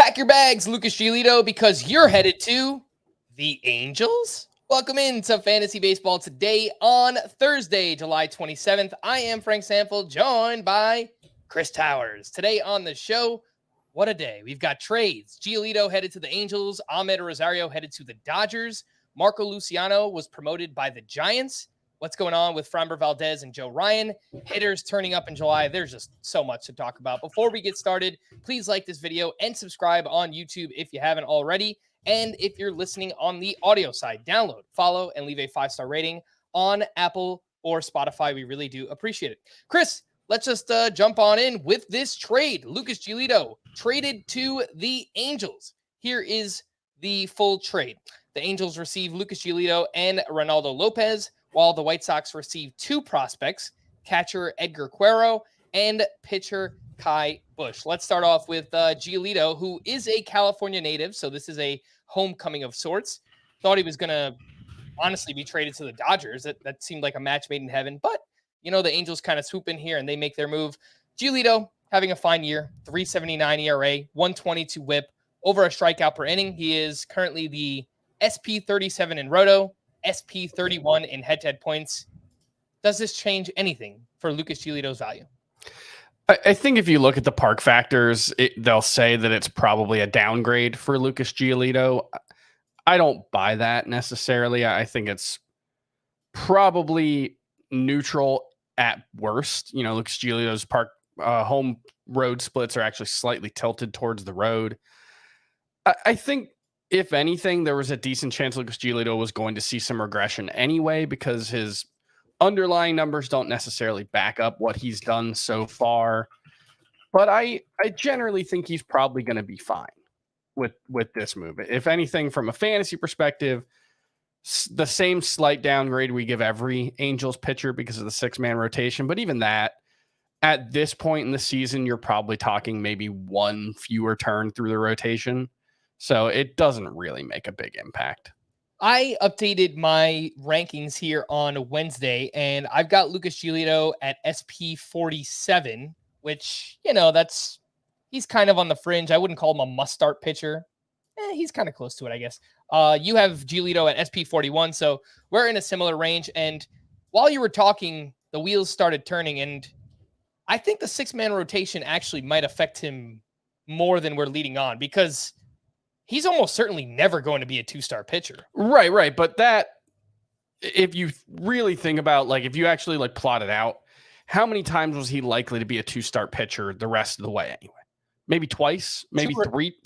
Pack your bags, Lucas Giolito, because you're headed to the Angels. Welcome into Fantasy Baseball today on Thursday, July 27th. I am Frank Stampfl, joined by Chris Towers. Today on the show, what a day. We've got trades. Giolito headed to the Angels. Amed Rosario headed to the Dodgers. Marco Luciano was promoted by the Giants. What's going on with Framber Valdez and Joe Ryan? Hitters turning up in July. There's just so much to talk about. Before we get started, please like this video and subscribe on YouTube if you haven't already. And if you're listening on the audio side, download, follow, and leave a 5-star rating on Apple or Spotify. We really do appreciate it. Chris, let's just jump on in with this trade. Lucas Giolito traded to the Angels. Here is the full trade. The Angels receive Lucas Giolito and Ronaldo Lopez, while the White Sox receive two prospects, catcher Edgar Quero and pitcher Kai Bush. Let's start off with Giolito, who is a California native, so this is a homecoming of sorts. Thought he was going to honestly be traded to the Dodgers. That seemed like a match made in heaven, but you know, the Angels kind of swoop in here and they make their move. Giolito having a fine year, 3.79 ERA, 122 whip, over a strikeout per inning. He is currently the SP 37 in Roto, SP 31 in head-to-head points. Does this change anything for Lucas Giolito's value? I think if you look at the park factors, they'll say that it's probably a downgrade for Lucas Giolito. I don't buy that necessarily. I think it's probably neutral at worst. You know, Lucas Giolito's home road splits are actually slightly tilted towards the road. I think, if anything, there was a decent chance Lucas Giolito was going to see some regression anyway, because his underlying numbers don't necessarily back up what he's done so far. But I generally think he's probably going to be fine with this move. If anything, from a fantasy perspective, the same slight downgrade we give every Angels pitcher because of the 6-man rotation. But even that, at this point in the season, you're probably talking maybe one fewer turn through the rotation. So it doesn't really make a big impact. I updated my rankings here on Wednesday, and I've got Lucas Giolito at SP 47, which, you know, he's kind of on the fringe. I wouldn't call him a must-start pitcher. He's kind of close to it, I guess. You have Giolito at SP 41, so we're in a similar range. And while you were talking, the wheels started turning, and I think the 6-man rotation actually might affect him more than we're leading on, because he's almost certainly never going to be a 2-star pitcher. Right. But that, if you really think about, like, if you actually like plot it out, how many times was he likely to be a 2-star pitcher the rest of the way anyway? Maybe twice, maybe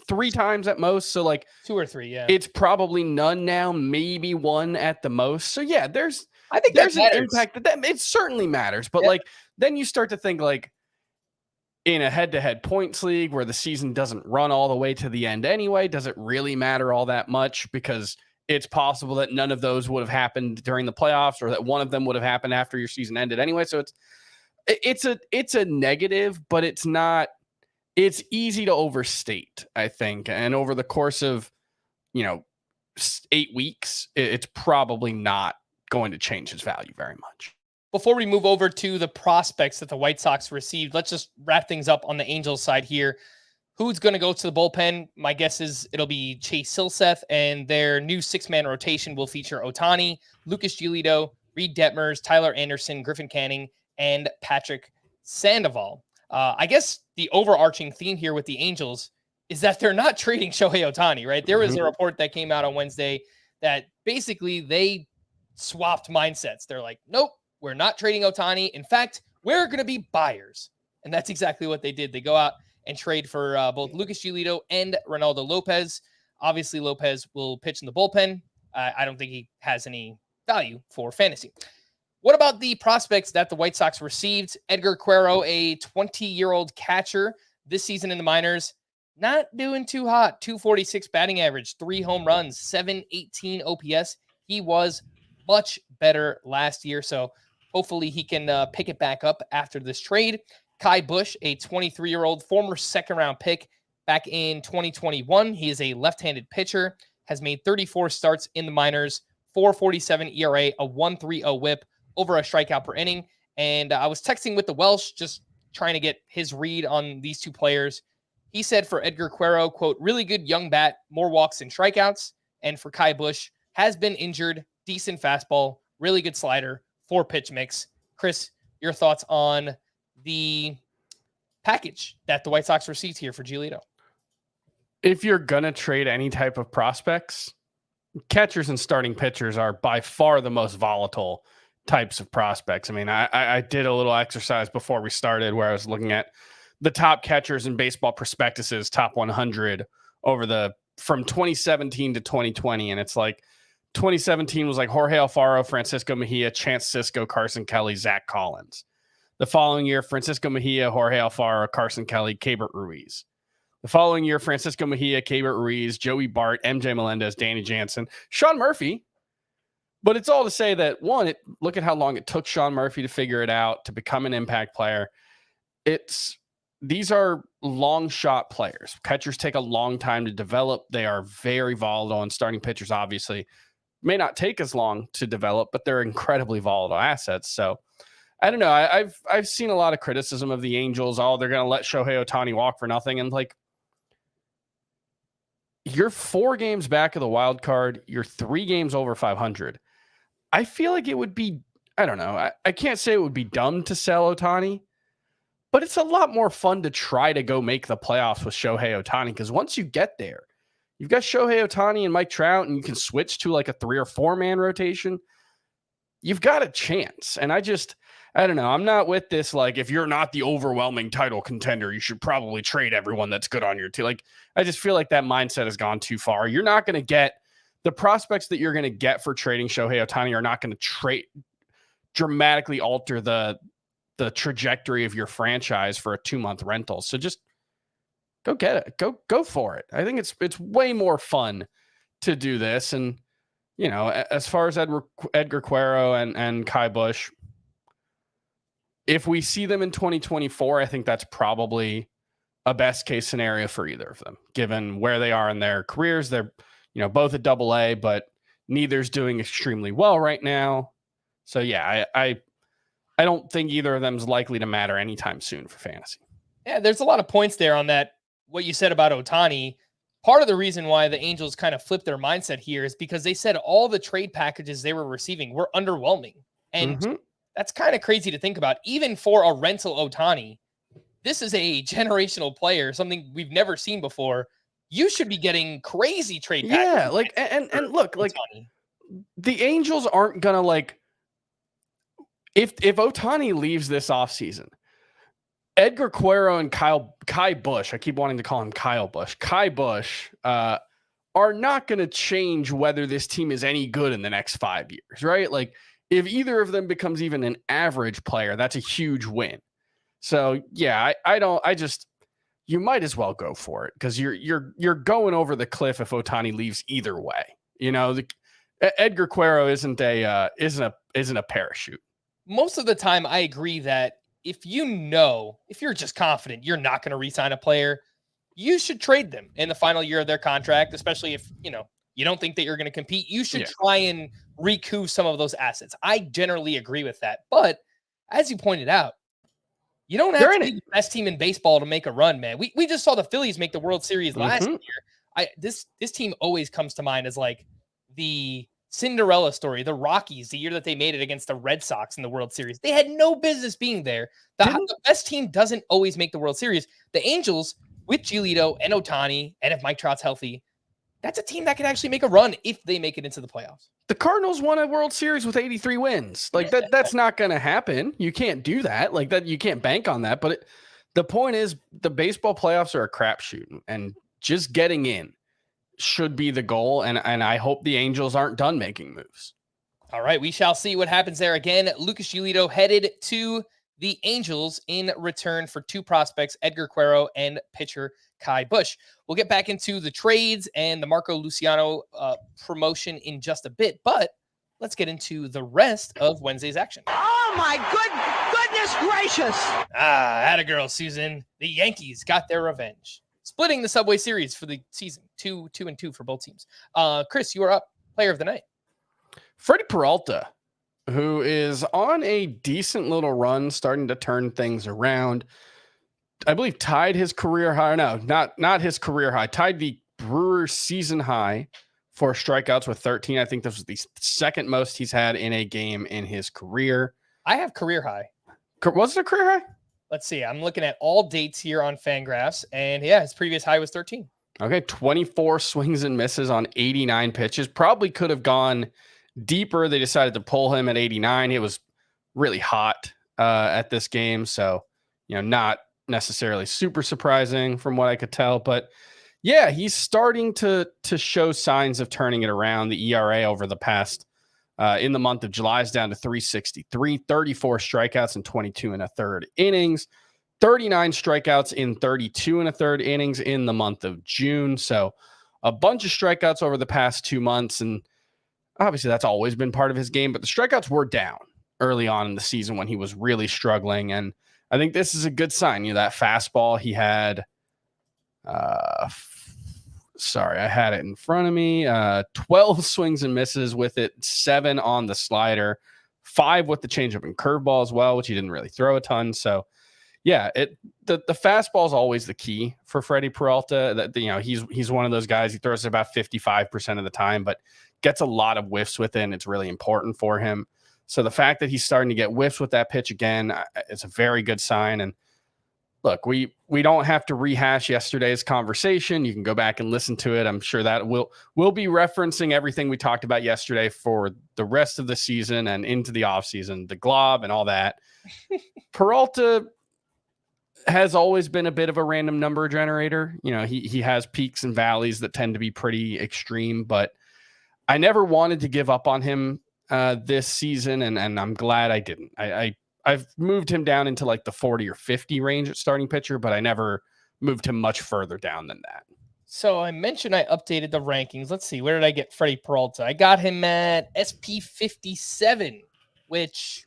three times at most. So like 2 or 3, yeah. It's probably none now, maybe one at the most. So yeah, I think there's an impact that it certainly matters. But like, then you start to think, like, in a head-to-head points league where the season doesn't run all the way to the end anyway, does it really matter all that much? Because it's possible that none of those would have happened during the playoffs, or that one of them would have happened after your season ended anyway. So it's a negative, but it's not. It's easy to overstate, I think. And over the course of, 8 weeks, it's probably not going to change his value very much. Before we move over to the prospects that the White Sox received, let's just wrap things up on the Angels side here. Who's going to go to the bullpen? My guess is it'll be Chase Silseth, and their new 6-man rotation will feature Ohtani, Lucas Giolito, Reed Detmers, Tyler Anderson, Griffin Canning, and Patrick Sandoval. I guess the overarching theme here with the Angels is that they're not trading Shohei Ohtani, right? There was a report that came out on Wednesday that basically they swapped mindsets. They're like, nope, we're not trading Ohtani. In fact, we're going to be buyers. And that's exactly what they did. They go out and trade for both Lucas Giolito and Ronaldo Lopez. Obviously, Lopez will pitch in the bullpen. I don't think he has any value for fantasy. What about the prospects that the White Sox received? Edgar Quero, a 20-year-old catcher this season in the minors, not doing too hot. 246 batting average, 3 home runs, 718 OPS. He was much better last year, so hopefully he can pick it back up after this trade. Kai Bush, a 23-year-old former second-round pick back in 2021. He is a left-handed pitcher, has made 34 starts in the minors, 4.47 ERA, a 1.30 whip, over a strikeout per inning. And I was texting with the Welsh, just trying to get his read on these two players. He said for Edgar Quero, quote, really good young bat, more walks than strikeouts. And for Kai Busch, has been injured, decent fastball, really good slider, 4-pitch mix. Chris, your thoughts on the package that the White Sox received here for Giolito? If you're going to trade any type of prospects, catchers and starting pitchers are by far the most volatile types of prospects. I mean, I did a little exercise before we started where I was looking at the top catchers in baseball prospectuses, top 100 from 2017 to 2020. And it's like 2017 was like Jorge Alfaro, Francisco Mejia, Chance Sisco, Carson Kelly, Zach Collins. The following year, Francisco Mejia, Jorge Alfaro, Carson Kelly, Keibert Ruiz. The following year, Francisco Mejia, Keibert Ruiz, Joey Bart, MJ Melendez, Danny Jansen, Sean Murphy. But it's all to say that, one, look at how long it took Sean Murphy to figure it out, to become an impact player. These are long shot players. Catchers take a long time to develop. They are very volatile, and starting pitchers obviously may not take as long to develop, but they're incredibly volatile assets. So I don't know. I've seen a lot of criticism of the Angels. Oh, they're going to let Shohei Ohtani walk for nothing. And like, you're 4 games back of the wild card. You're 3 games over 500. I feel like it would be, I don't know. I can't say it would be dumb to sell Ohtani, but it's a lot more fun to try to go make the playoffs with Shohei Ohtani, because once you get there, you've got Shohei Ohtani and Mike Trout, and you can switch to like a 3 or 4 man rotation. You've got a chance. And I don't know. I'm not with this. Like, if you're not the overwhelming title contender, you should probably trade everyone that's good on your team. Like, I just feel like that mindset has gone too far. You're not going to get the prospects that you're going to get for trading Shohei Ohtani are not going to dramatically alter the trajectory of your franchise for a 2-month rental. So just go get it. Go for it. I think it's way more fun to do this. And, you know, as far as Edgar Quero and Kai Busch, if we see them in 2024, I think that's probably a best case scenario for either of them, given where they are in their careers. They're, both at AA, but neither's doing extremely well right now. So yeah, I don't think either of them is likely to matter anytime soon for fantasy. Yeah, there's a lot of points there on that. What you said about Ohtani, part of the reason why the Angels kind of flipped their mindset here is because they said all the trade packages they were receiving were underwhelming. And that's kind of crazy to think about. Even for a rental Ohtani, this is a generational player, something we've never seen before. You should be getting crazy trade packages. Yeah, like, and look, Ohtani. Like, the Angels aren't going to, like, if Ohtani leaves this offseason, Edgar Quero and Kai Busch, I keep wanting to call him Kyle Busch, Kai Busch, are not going to change whether this team is any good in the next 5 years, right? Like, if either of them becomes even an average player, that's a huge win. So yeah, you might as well go for it, because you're going over the cliff if Ohtani leaves either way. Edgar Quero isn't a parachute. Most of the time, I agree that if you're just confident you're not going to re-sign a player, you should trade them in the final year of their contract, especially if you don't think that you're going to compete. You should try and recoup some of those assets. I generally agree with that, but as you pointed out, you don't have to be the best team in baseball to make a run, man. We just saw the Phillies make the World Series last year. This team always comes to mind as like the Cinderella story, the Rockies, the year that they made it against the Red Sox in the World Series. They had no business being there. The best team doesn't always make the World Series. The Angels, with Giolito and Ohtani, and if Mike Trout's healthy, that's a team that can actually make a run if they make it into the playoffs. The Cardinals won a World Series with 83 wins. Like that's not going to happen. You can't do that. Like that, you can't bank on that. But the point is, the baseball playoffs are a crapshoot, and just getting in should be the goal. And I hope the Angels aren't done making moves. All right, we shall see what happens there. Again, Lucas Giolito headed to the Angels in return for 2 prospects, Edgar Quero and pitcher Kai Busch. We'll get back into the trades and the Marco Luciano promotion in just a bit, but let's get into the rest of Wednesday's action. Oh my goodness gracious! Atta girl, Susan. The Yankees got their revenge, splitting the Subway Series for the season, 2-2 for both teams. Chris, you are up. Player of the night. Freddy Peralta, who is on a decent little run, starting to turn things around. I believe tied his career high. No, not his career high. Tied the Brewers season high for strikeouts with 13. I think this was the second most he's had in a game in his career. I have career high. Was it a career high? Let's see. I'm looking at all dates here on Fangraphs, and yeah, his previous high was 13. Okay, 24 swings and misses on 89 pitches. Probably could have gone deeper. They decided to pull him at 89. It was really hot at this game, so not necessarily super surprising from what I could tell. But yeah, he's starting to show signs of turning it around. The ERA over the past in the month of July is down to 3.63, 34 strikeouts in 22 and a third innings. 39 strikeouts in 32 and a third innings in the month of June. So a bunch of strikeouts over the past 2 months. And obviously that's always been part of his game, but the strikeouts were down early on in the season when he was really struggling. And I think this is a good sign. That fastball he had, sorry, I had it in front of me. 12 swings and misses with it, 7 on the slider, 5 with the changeup and curveball as well, which he didn't really throw a ton. So yeah, the fastball is always the key for Freddy Peralta. That he's one of those guys. He throws it about 55% of the time, but gets a lot of whiffs with it, and it's really important for him. So the fact that he's starting to get whiffs with that pitch again, it's a very good sign. And look, we don't have to rehash yesterday's conversation. You can go back and listen to it. I'm sure that we'll be referencing everything we talked about yesterday for the rest of the season and into the offseason, the glob and all that. Peralta has always been a bit of a random number generator. He has peaks and valleys that tend to be pretty extreme, but I never wanted to give up on him this season, and I'm glad I didn't. I've moved him down into like the 40 or 50 range at starting pitcher, but I never moved him much further down than that. So I mentioned I updated the rankings. Let's see. Where did I get Freddy Peralta? I got him at SP 57, which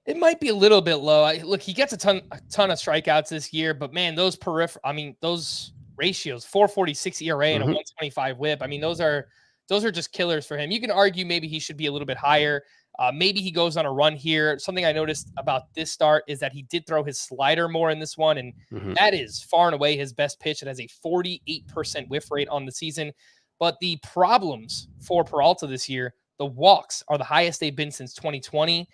it might be a little bit low. Look, he gets a ton of strikeouts this year, but man, those ratios, 4.46 ERA and a 1.25 WHIP. I mean, those are just killers for him. You can argue maybe he should be a little bit higher. Maybe he goes on a run here. Something I noticed about this start is that he did throw his slider more in this one, and that is far and away his best pitch. It has a 48% whiff rate on the season. But the problems for Peralta this year, the walks are the highest they've been since 2020.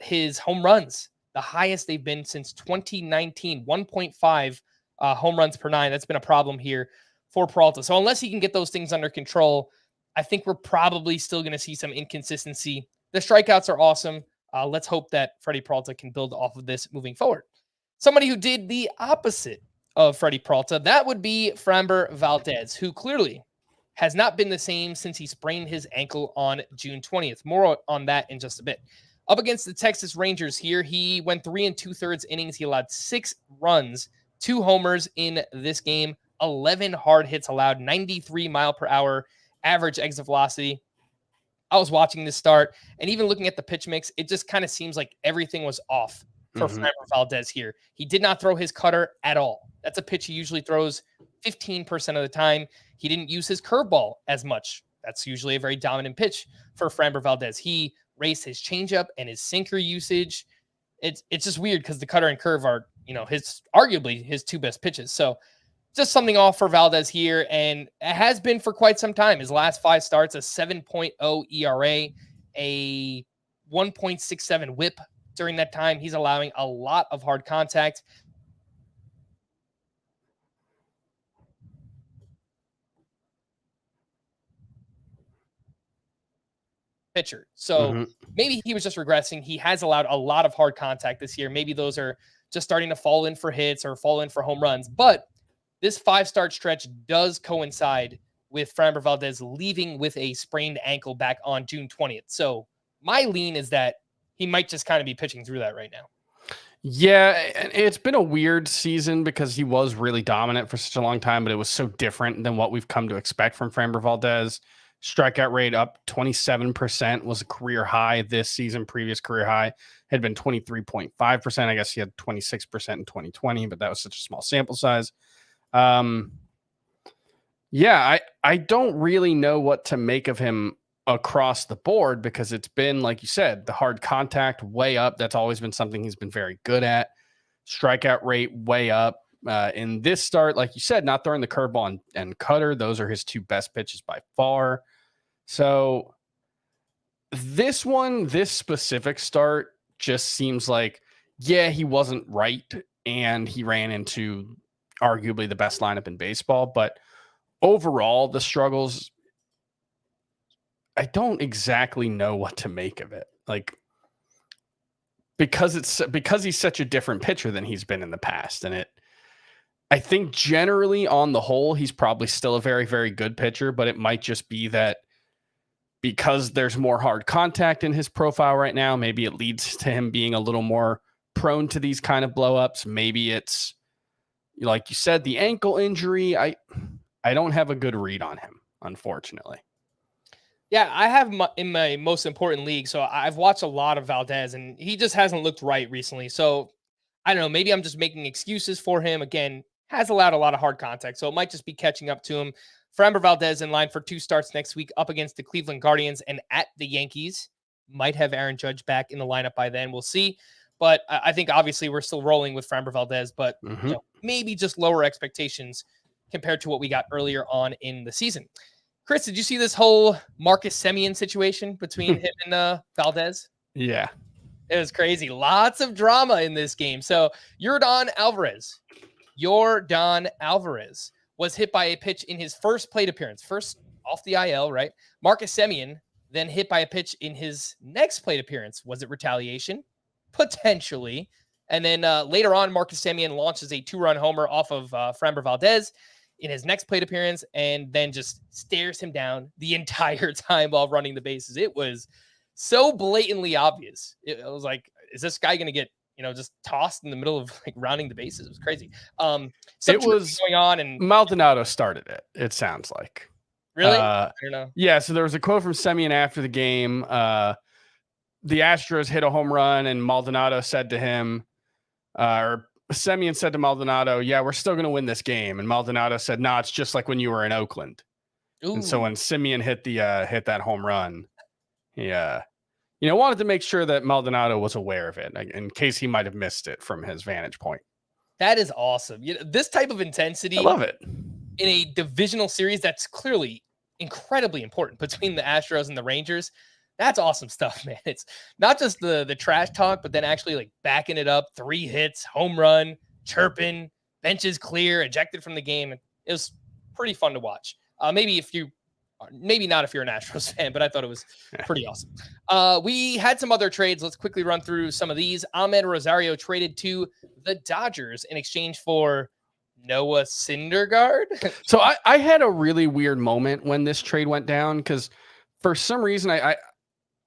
His home runs, the highest they've been since 2019, 1.5 home runs per 9. That's been a problem here for Peralta. So unless he can get those things under control, I think we're probably still going to see some inconsistency. The strikeouts are awesome. Let's hope that Freddy Peralta can build off of this moving forward. Somebody who did the opposite of Freddy Peralta, that would be Framber Valdez, who clearly has not been the same since he sprained his ankle on June 20th. More on that in just a bit. Up against the Texas Rangers here, he went 3 2/3 innings. He allowed 6 runs, 2 homers in this game, 11 hard hits allowed, 93 mile per hour average exit velocity. I was watching this start, and even looking at the pitch mix, it just kind of seems like everything was off for Framber Valdez here. He did not throw his cutter at all. That's a pitch he usually throws 15% of the time. He didn't use his curveball as much. That's usually a very dominant pitch for Framber Valdez. He raised his changeup and his sinker usage. It's just weird because the cutter and curve are, arguably his 2 best pitches. So just something off for Valdez here, and it has been for quite some time. His last 5 starts, a 7.0 ERA, a 1.67 WHIP during that time. He's allowing a lot of hard contact. Pitcher. So maybe he was just regressing. He has allowed a lot of hard contact this year. Maybe those are just starting to fall in for hits or fall in for home runs. But this 5-start stretch does coincide with Framber Valdez leaving with a sprained ankle back on June 20th. So my lean is that he might just kind of be pitching through that right now. Yeah, it's been a weird season because he was really dominant for such a long time, but it was so different than what we've come to expect from Framber Valdez. Strikeout rate up 27% was a career high this season. Previous career high had been 23.5%. I guess he had 26% in 2020, but that was such a small sample size. Yeah, I don't really know what to make of him across the board because it's been, like you said, the hard contact way up. That's always been something he's been very good at. strikeout rate way up. In this start, like you said, not throwing the curveball and cutter. Those are his two best pitches by far. So this specific start just seems like, yeah, he wasn't right. And he ran into arguably the best lineup in baseball. But overall, the struggles, I don't exactly know what to make of it. Like, because he's such a different pitcher than he's been in the past. And I think generally on the whole, he's probably still a very, very good pitcher, but it might just be that because there's more hard contact in his profile right now, maybe it leads to him being a little more prone to these kind of blowups. Maybe it's, like you said, the ankle injury. I don't have a good read on him, unfortunately. Yeah, I have in my most important league, so I've watched a lot of Valdez, and he just hasn't looked right recently. So I don't know, maybe I'm just making excuses for him. Again, has allowed a lot of hard contact, so it might just be catching up to him. Framber Valdez in line for 2 starts next week up against the Cleveland Guardians and at the Yankees. Might have Aaron Judge back in the lineup by then. We'll see. But I think obviously we're still rolling with Framber Valdez, but maybe just lower expectations compared to what we got earlier on in the season. Chris, did you see this whole Marcus Semien situation between him and Valdez? Yeah. It was crazy. Lots of drama in this game. So Yordan Alvarez was hit by a pitch in his first plate appearance, first off the IL, right? Marcus Semien then hit by a pitch in his next plate appearance. Was it retaliation? Potentially. And then later on, Marcus Semien launches a 2-run homer off of Framber Valdez in his next plate appearance, and then just stares him down the entire time while running the bases. It was so blatantly obvious. It was like, is this guy going to get, just tossed in the middle of like rounding the bases? It was crazy. It was going on, and Maldonado started it. It sounds like. Really? I don't know. Yeah. So there was a quote from Semien after the game. The Astros hit a home run, and Maldonado said to him, or Semien said to Maldonado, "Yeah, we're still going to win this game." And Maldonado said, "No, it's just like when you were in Oakland." Ooh. And so when Semien hit that home run, he wanted to make sure that Maldonado was aware of it in case he might have missed it from his vantage point. That is awesome. This type of intensity, I love it in a divisional series that's clearly incredibly important between the Astros and the Rangers. That's awesome stuff, man. It's not just the trash talk, but then actually like backing it up. 3 hits, home run, chirping, benches clear, ejected from the game. It was pretty fun to watch. Maybe not if you're an Astros fan, but I thought it was pretty awesome. We had some other trades. Let's quickly run through some of these. Amed Rosario traded to the Dodgers in exchange for Noah Syndergaard. So I had a really weird moment when this trade went down, because for some reason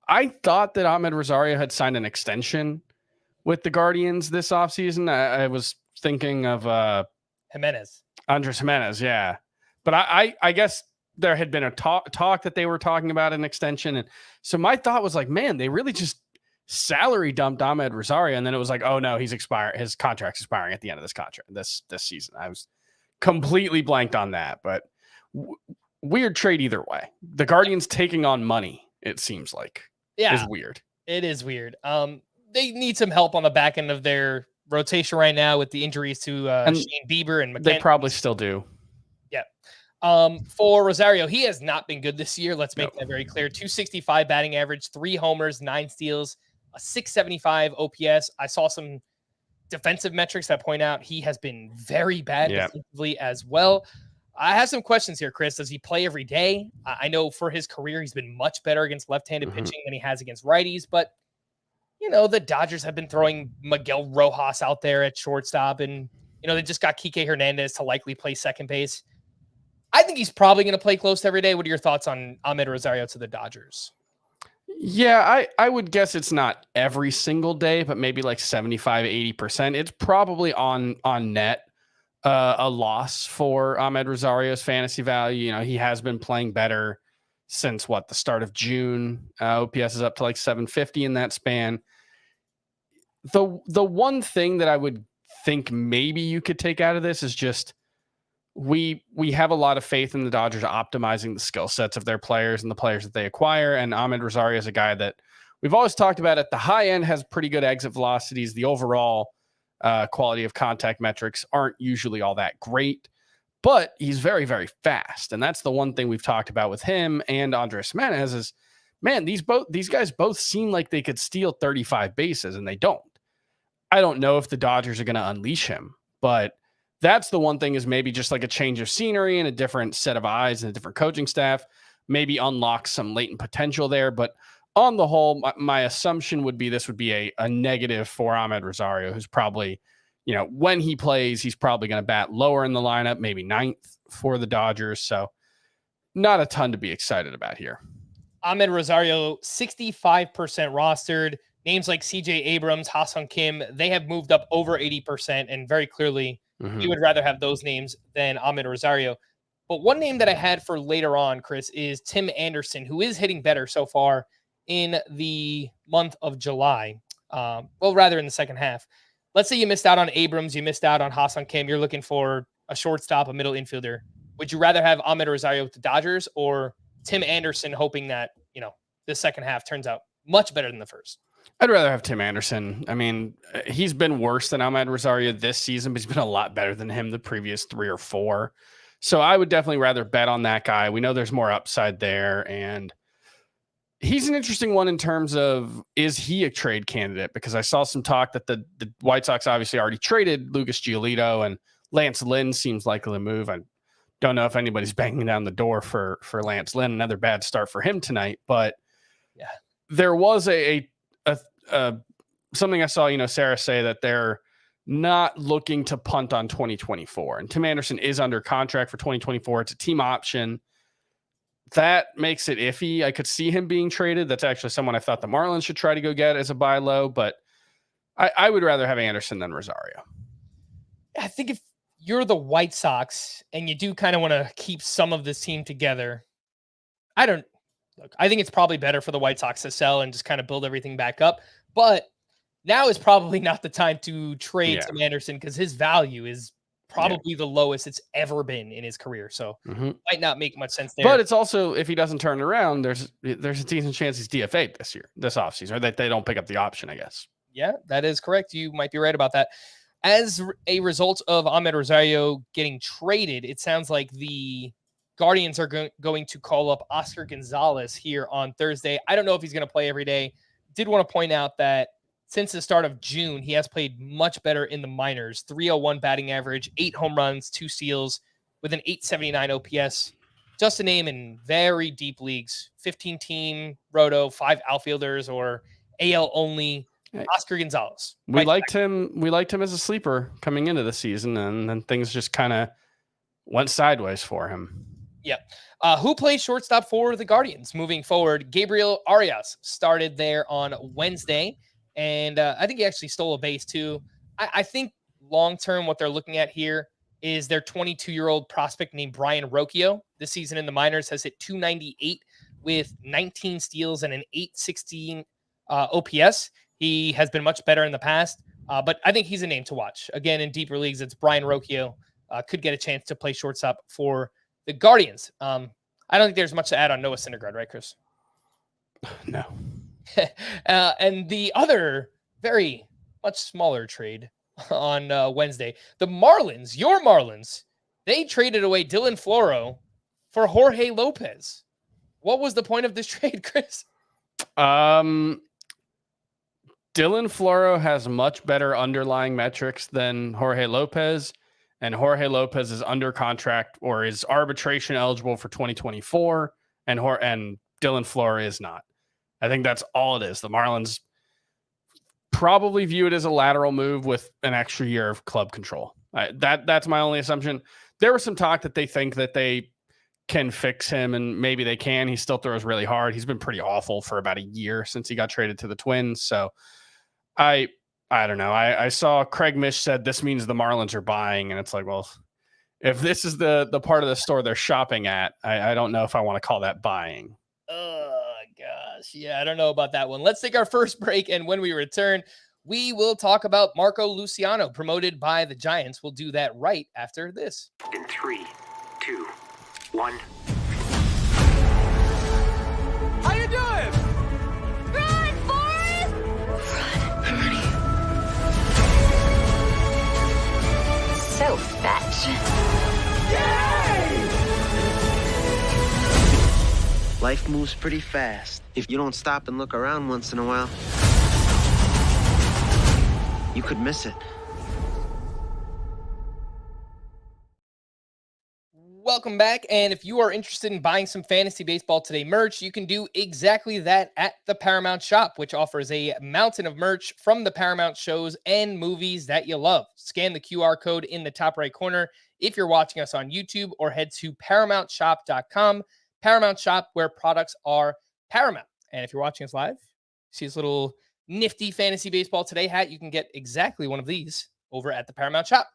I thought that Amed Rosario had signed an extension with the Guardians this offseason. I was thinking of Andres Jimenez, yeah. But I guess there had been a talk that they were talking about an extension. And so my thought was like, man, they really just salary dumped Amed Rosario. And then it was like, oh no, his contract's expiring at the end of this contract, this season. I was completely blanked on that, but weird trade either way. The Guardians taking on money, it seems like. Yeah, is weird. It is weird. They need some help on the back end of their rotation right now with the injuries to Shane Bieber and McKenzie. They probably still do. Yeah. For Rosario, he has not been good this year. Let's make that very clear. 265 batting average, 3 homers, 9 steals, a 675 OPS. I saw some defensive metrics that point out he has been very bad defensively as well. I have some questions here, Chris. Does he play every day? I know for his career, he's been much better against left-handed pitching than he has against righties, but the Dodgers have been throwing Miguel Rojas out there at shortstop, and they just got Kike Hernandez to likely play second base. I think he's probably going to play close every day. What are your thoughts on Amed Rosario to the Dodgers? Yeah, I would guess it's not every single day, but maybe like 75, 80%. It's probably on net. A loss for Amed Rosario's fantasy value. He has been playing better since the start of June. OPS is up to like 750 in that span. The one thing that I would think maybe you could take out of this is just we have a lot of faith in the Dodgers optimizing the skill sets of their players and the players that they acquire. And Amed Rosario is a guy that we've always talked about at the high end, has pretty good exit velocities. The overall Quality of contact metrics aren't usually all that great, but he's very, very fast. And that's the one thing we've talked about with him and Andres Gimenez is, man, these guys both seem like they could steal 35 bases, and they don't. I don't know if the Dodgers are going to unleash him, but that's the one thing is maybe just like a change of scenery and a different set of eyes and a different coaching staff, maybe unlock some latent potential there. But on the whole, my assumption would be this would be a negative for Amed Rosario, who's probably, when he plays, he's probably going to bat lower in the lineup, maybe ninth for the Dodgers. So not a ton to be excited about here. Amed Rosario, 65% rostered. Names like CJ Abrams, Ha-Seong Kim, they have moved up over 80%, and very clearly you would rather have those names than Amed Rosario. But one name that I had for later on, Chris, is Tim Anderson, who is hitting better so far in the month of July. Rather in the second half. Let's say you missed out on Abrams, you missed out on Ha-Seong Kim, you're looking for a shortstop, a middle infielder. Would you rather have Amed Rosario with the Dodgers or Tim Anderson, hoping that, the second half turns out much better than the first? I'd rather have Tim Anderson. I mean, he's been worse than Amed Rosario this season, but he's been a lot better than him the previous 3 or 4. So I would definitely rather bet on that guy. We know there's more upside there, and he's an interesting one in terms of, is he a trade candidate? Because I saw some talk that the White Sox obviously already traded Lucas Giolito, and Lance Lynn seems likely to move. I don't know if anybody's banging down the door for Lance Lynn. Another bad start for him tonight, but yeah, there was something I saw, Sarah say that they're not looking to punt on 2024, and Tim Anderson is under contract for 2024. It's a team option. That makes it iffy. I could see him being traded. That's actually someone I thought the Marlins should try to go get as a buy low, but I would rather have Anderson than Rosario. I think if you're the White Sox and you do kind of want to keep some of this team together, I think it's probably better for the White Sox to sell and just kind of build everything back up. But now is probably not the time to trade Tim Anderson, because his value is probably the lowest it's ever been in his career. So might not make much sense there. But it's also, if he doesn't turn it around, there's a decent chance he's DFA'd this offseason, or that they don't pick up the option, I guess. Yeah, that is correct. You might be right about that. As a result of Amed Rosario getting traded, it sounds like the Guardians are going to call up Oscar Gonzalez here on Thursday. I don't know if he's going to play every day. Did want to point out that since the start of June, he has played much better in the minors. 301 batting average, 8 home runs, 2 steals with an 879 OPS. Just a name in very deep leagues. 15-team roto, 5 outfielders, or AL only. Oscar Gonzalez. We liked him as a sleeper coming into the season, and then things just kind of went sideways for him. Yeah. Who plays shortstop for the Guardians moving forward? Gabriel Arias started there on Wednesday, and I think he actually stole a base too. I think long-term what they're looking at here is their 22-year-old prospect named Brian Rocchio. This season in the minors has hit 298 with 19 steals and an 816 OPS. He has been much better in the past, but I think he's a name to watch. Again, in deeper leagues, it's Brian Rocchio. Could get a chance to play shortstop for the Guardians. I don't think there's much to add on Noah Syndergaard, right, Chris? No. And the other very much smaller trade on Wednesday, the Marlins, your Marlins, they traded away Dylan Floro for Jorge Lopez. What was the point of this trade, Chris? Dylan Floro has much better underlying metrics than Jorge Lopez, and Jorge Lopez is under contract or is arbitration eligible for 2024, and Dylan Floro is not. I think that's all it is. The Marlins probably view it as a lateral move with an extra year of club control. That's my only assumption. There was some talk that they think that they can fix him, and maybe they can. He still throws really hard. He's been pretty awful for about a year since he got traded to the Twins. So I don't know. I saw Craig Mish said this means the Marlins are buying, and it's like, well, if this is the part of the store they're shopping at, I don't know if I want to call that buying. Oh, gosh. Yeah, I don't know about that one. Let's take our first break, and when we return, we will talk about Marco Luciano, promoted by the Giants. We'll do that right after this. In 3, 2, 1. How you doing? Run, Forrest! so fetch. Life moves pretty fast. If you don't stop and look around once in a while, you could miss it. Welcome back. And if you are interested in buying some Fantasy Baseball Today merch, you can do exactly that at the Paramount Shop, which offers a mountain of merch from the Paramount shows and movies that you love. Scan the QR code in the top right corner if you're watching us on YouTube, or head to ParamountShop.com. Paramount Shop, where products are paramount. And if you're watching us live, see this little nifty Fantasy Baseball Today hat. You can get exactly one of these over at the Paramount Shop.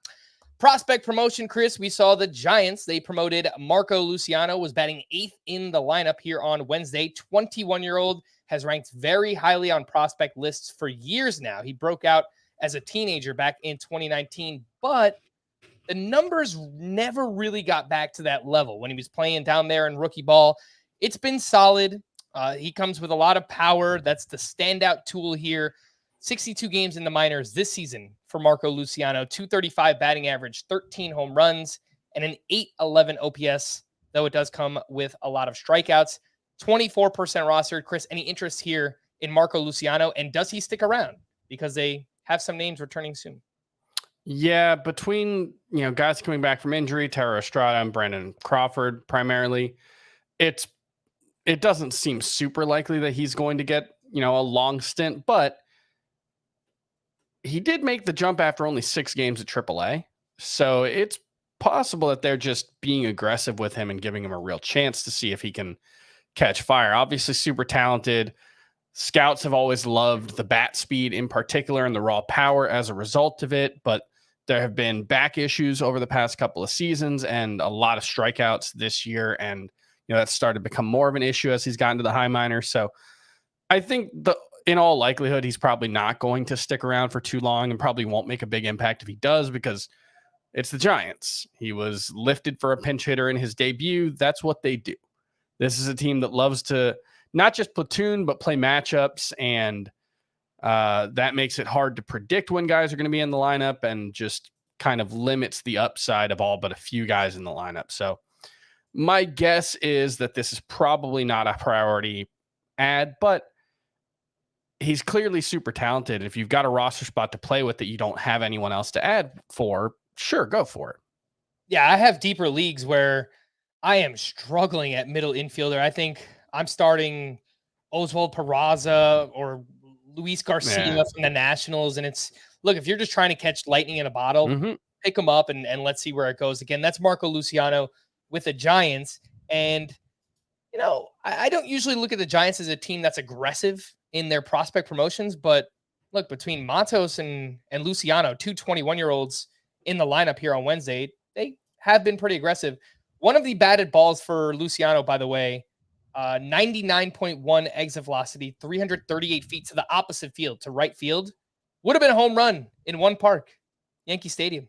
Prospect promotion, Chris. We saw the Giants. They promoted Marco Luciano, was batting 8th in the lineup here on Wednesday. 21-year-old, has ranked very highly on prospect lists for years now. He broke out as a teenager back in 2019, but the numbers never really got back to that level when he was playing down there in rookie ball. It's been solid. He comes with a lot of power. That's the standout tool here. 62 games in the minors this season for Marco Luciano, 235 batting average, 13 home runs, and an 811 OPS, though it does come with a lot of strikeouts. 24% rostered. Chris, any interest here in Marco Luciano, and does he stick around? Because they have some names returning soon. Yeah, between guys coming back from injury, Tara Estrada and Brandon Crawford primarily, it doesn't seem super likely that he's going to get a long stint, but he did make the jump after only 6 games at AAA. So it's possible that they're just being aggressive with him and giving him a real chance to see if he can catch fire. Obviously, super talented. Scouts have always loved the bat speed in particular and the raw power as a result of it. But there have been back issues over the past couple of seasons and a lot of strikeouts this year. And, that's started to become more of an issue as he's gotten to the high minors. So I think in all likelihood, he's probably not going to stick around for too long and probably won't make a big impact if he does, because it's the Giants. He was lifted for a pinch hitter in his debut. That's what they do. This is a team that loves to not just platoon, but play matchups. And that makes it hard to predict when guys are going to be in the lineup and just kind of limits the upside of all but a few guys in the lineup. So my guess is that this is probably not a priority add, but he's clearly super talented. If you've got a roster spot to play with that you don't have anyone else to add for, sure, go for it. Yeah, I have deeper leagues where I am struggling at middle infielder. I think I'm starting Oswald Peraza or Luis Garcia from the Nationals. And look, if you're just trying to catch lightning in a bottle, pick them up and let's see where it goes. Again, that's Marco Luciano with the Giants. And, I don't usually look at the Giants as a team that's aggressive in their prospect promotions, but look, between Matos and Luciano, 2 21-year-olds in the lineup here on Wednesday, they have been pretty aggressive. One of the batted balls for Luciano, by the way, 99.1 exit velocity, 338 feet to the opposite field, to right field, would have been a home run in one park, Yankee Stadium.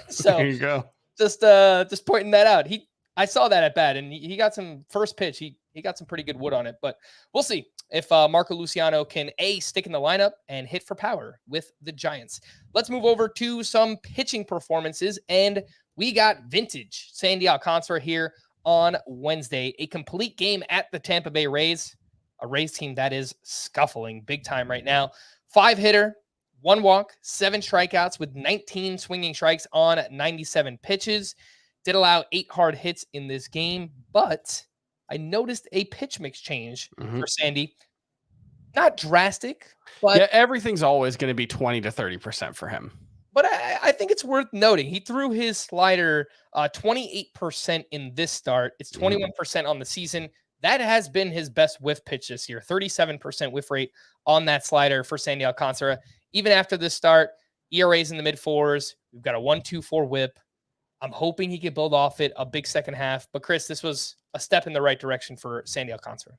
So there you go. Just pointing that out. I saw that at bat, and he got some first pitch. He got some pretty good wood on it, but we'll see if Marco Luciano can stick in the lineup and hit for power with the Giants. Let's move over to some pitching performances, and we got vintage Sandy Alcantara here on Wednesday. A complete game at the Tampa Bay Rays, a Rays team that is scuffling big time right now. 5-hitter, 1 walk, 7 strikeouts with 19 swinging strikes on 97 pitches. Did allow 8 hard hits in this game, but I noticed a pitch mix change for Sandy. Not drastic, but everything's always going to be 20 to 30% for him. But I think it's worth noting. He threw his slider 28% in this start. It's 21% on the season. That has been his best whiff pitch this year. 37% whiff rate on that slider for Sandy Alcantara. Even after this start, ERA's in the mid-4s. We've got a 1.24 whip. I'm hoping he could build off it a big second half. But, Chris, this was a step in the right direction for Sandy Alcantara.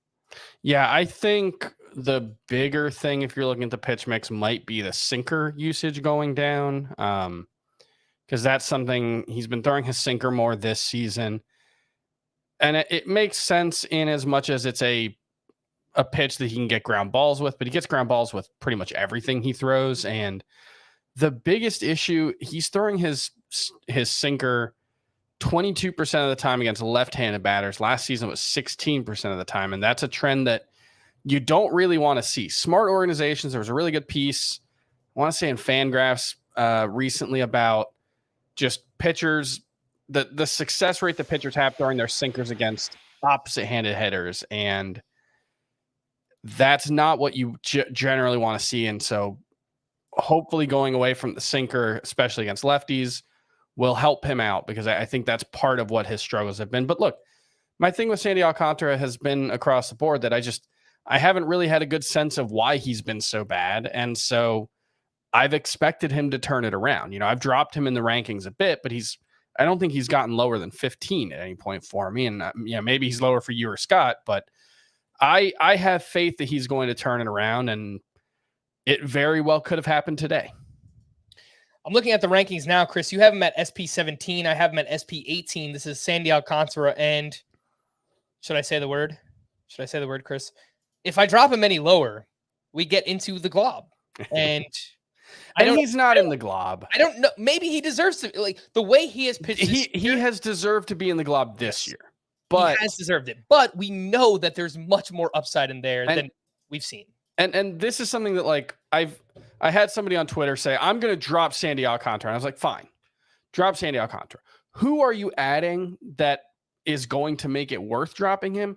Yeah, I think the bigger thing, if you're looking at the pitch mix, might be the sinker usage going down. Because that's something he's been throwing his sinker more this season. And it makes sense in as much as it's a pitch that he can get ground balls with, but he gets ground balls with pretty much everything he throws. And The biggest issue, he's throwing his sinker 22% of the time against left-handed batters. Last season was 16% of the time, and that's a trend that you don't really want to see. Smart organizations, there was a really good piece, I want to say in Fangraphs recently about just pitchers, the success rate the pitchers have throwing their sinkers against opposite-handed hitters, and that's not what you generally want to see. And so hopefully going away from the sinker, especially against lefties, will help him out, because I think that's part of what his struggles have been. But look, my thing with Sandy Alcantara has been across the board that I haven't really had a good sense of why he's been so bad. And so I've expected him to turn it around. I've dropped him in the rankings a bit, but I don't think he's gotten lower than 15 at any point for me. And maybe he's lower for you or Scott, but I have faith that he's going to turn it around, and it very well could have happened today. I'm looking at the rankings now, Chris. You have him at SP 17. I have him at SP 18. This is Sandy Alcantara. And should I say the word? Chris? If I drop him any lower, we get into the glob. And he's not in the glob. I don't know. Maybe he deserves to. Like, the way he has pitched. He has deserved to be in the glob this year. But he has deserved it. But we know that there's much more upside in there than we've seen. And this is something that, like, I had somebody on Twitter say, I'm going to drop Sandy Alcantara. And I was like, fine, drop Sandy Alcantara. Who are you adding that is going to make it worth dropping him?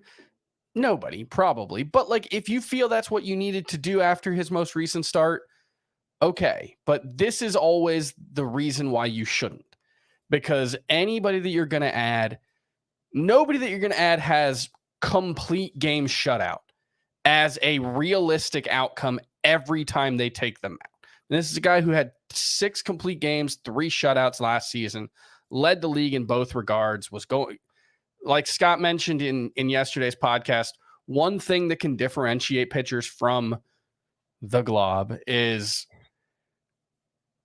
Nobody, probably. But, like, if you feel that's what you needed to do after his most recent start, okay. But this is always the reason why you shouldn't. Because anybody that you're going to add, nobody that you're going to add has complete game shutout as a realistic outcome every time they take them out. And this is a guy who had 6 complete games, 3 shutouts last season, led the league in both regards, was going, like Scott mentioned in yesterday's podcast, one thing that can differentiate pitchers from the glob is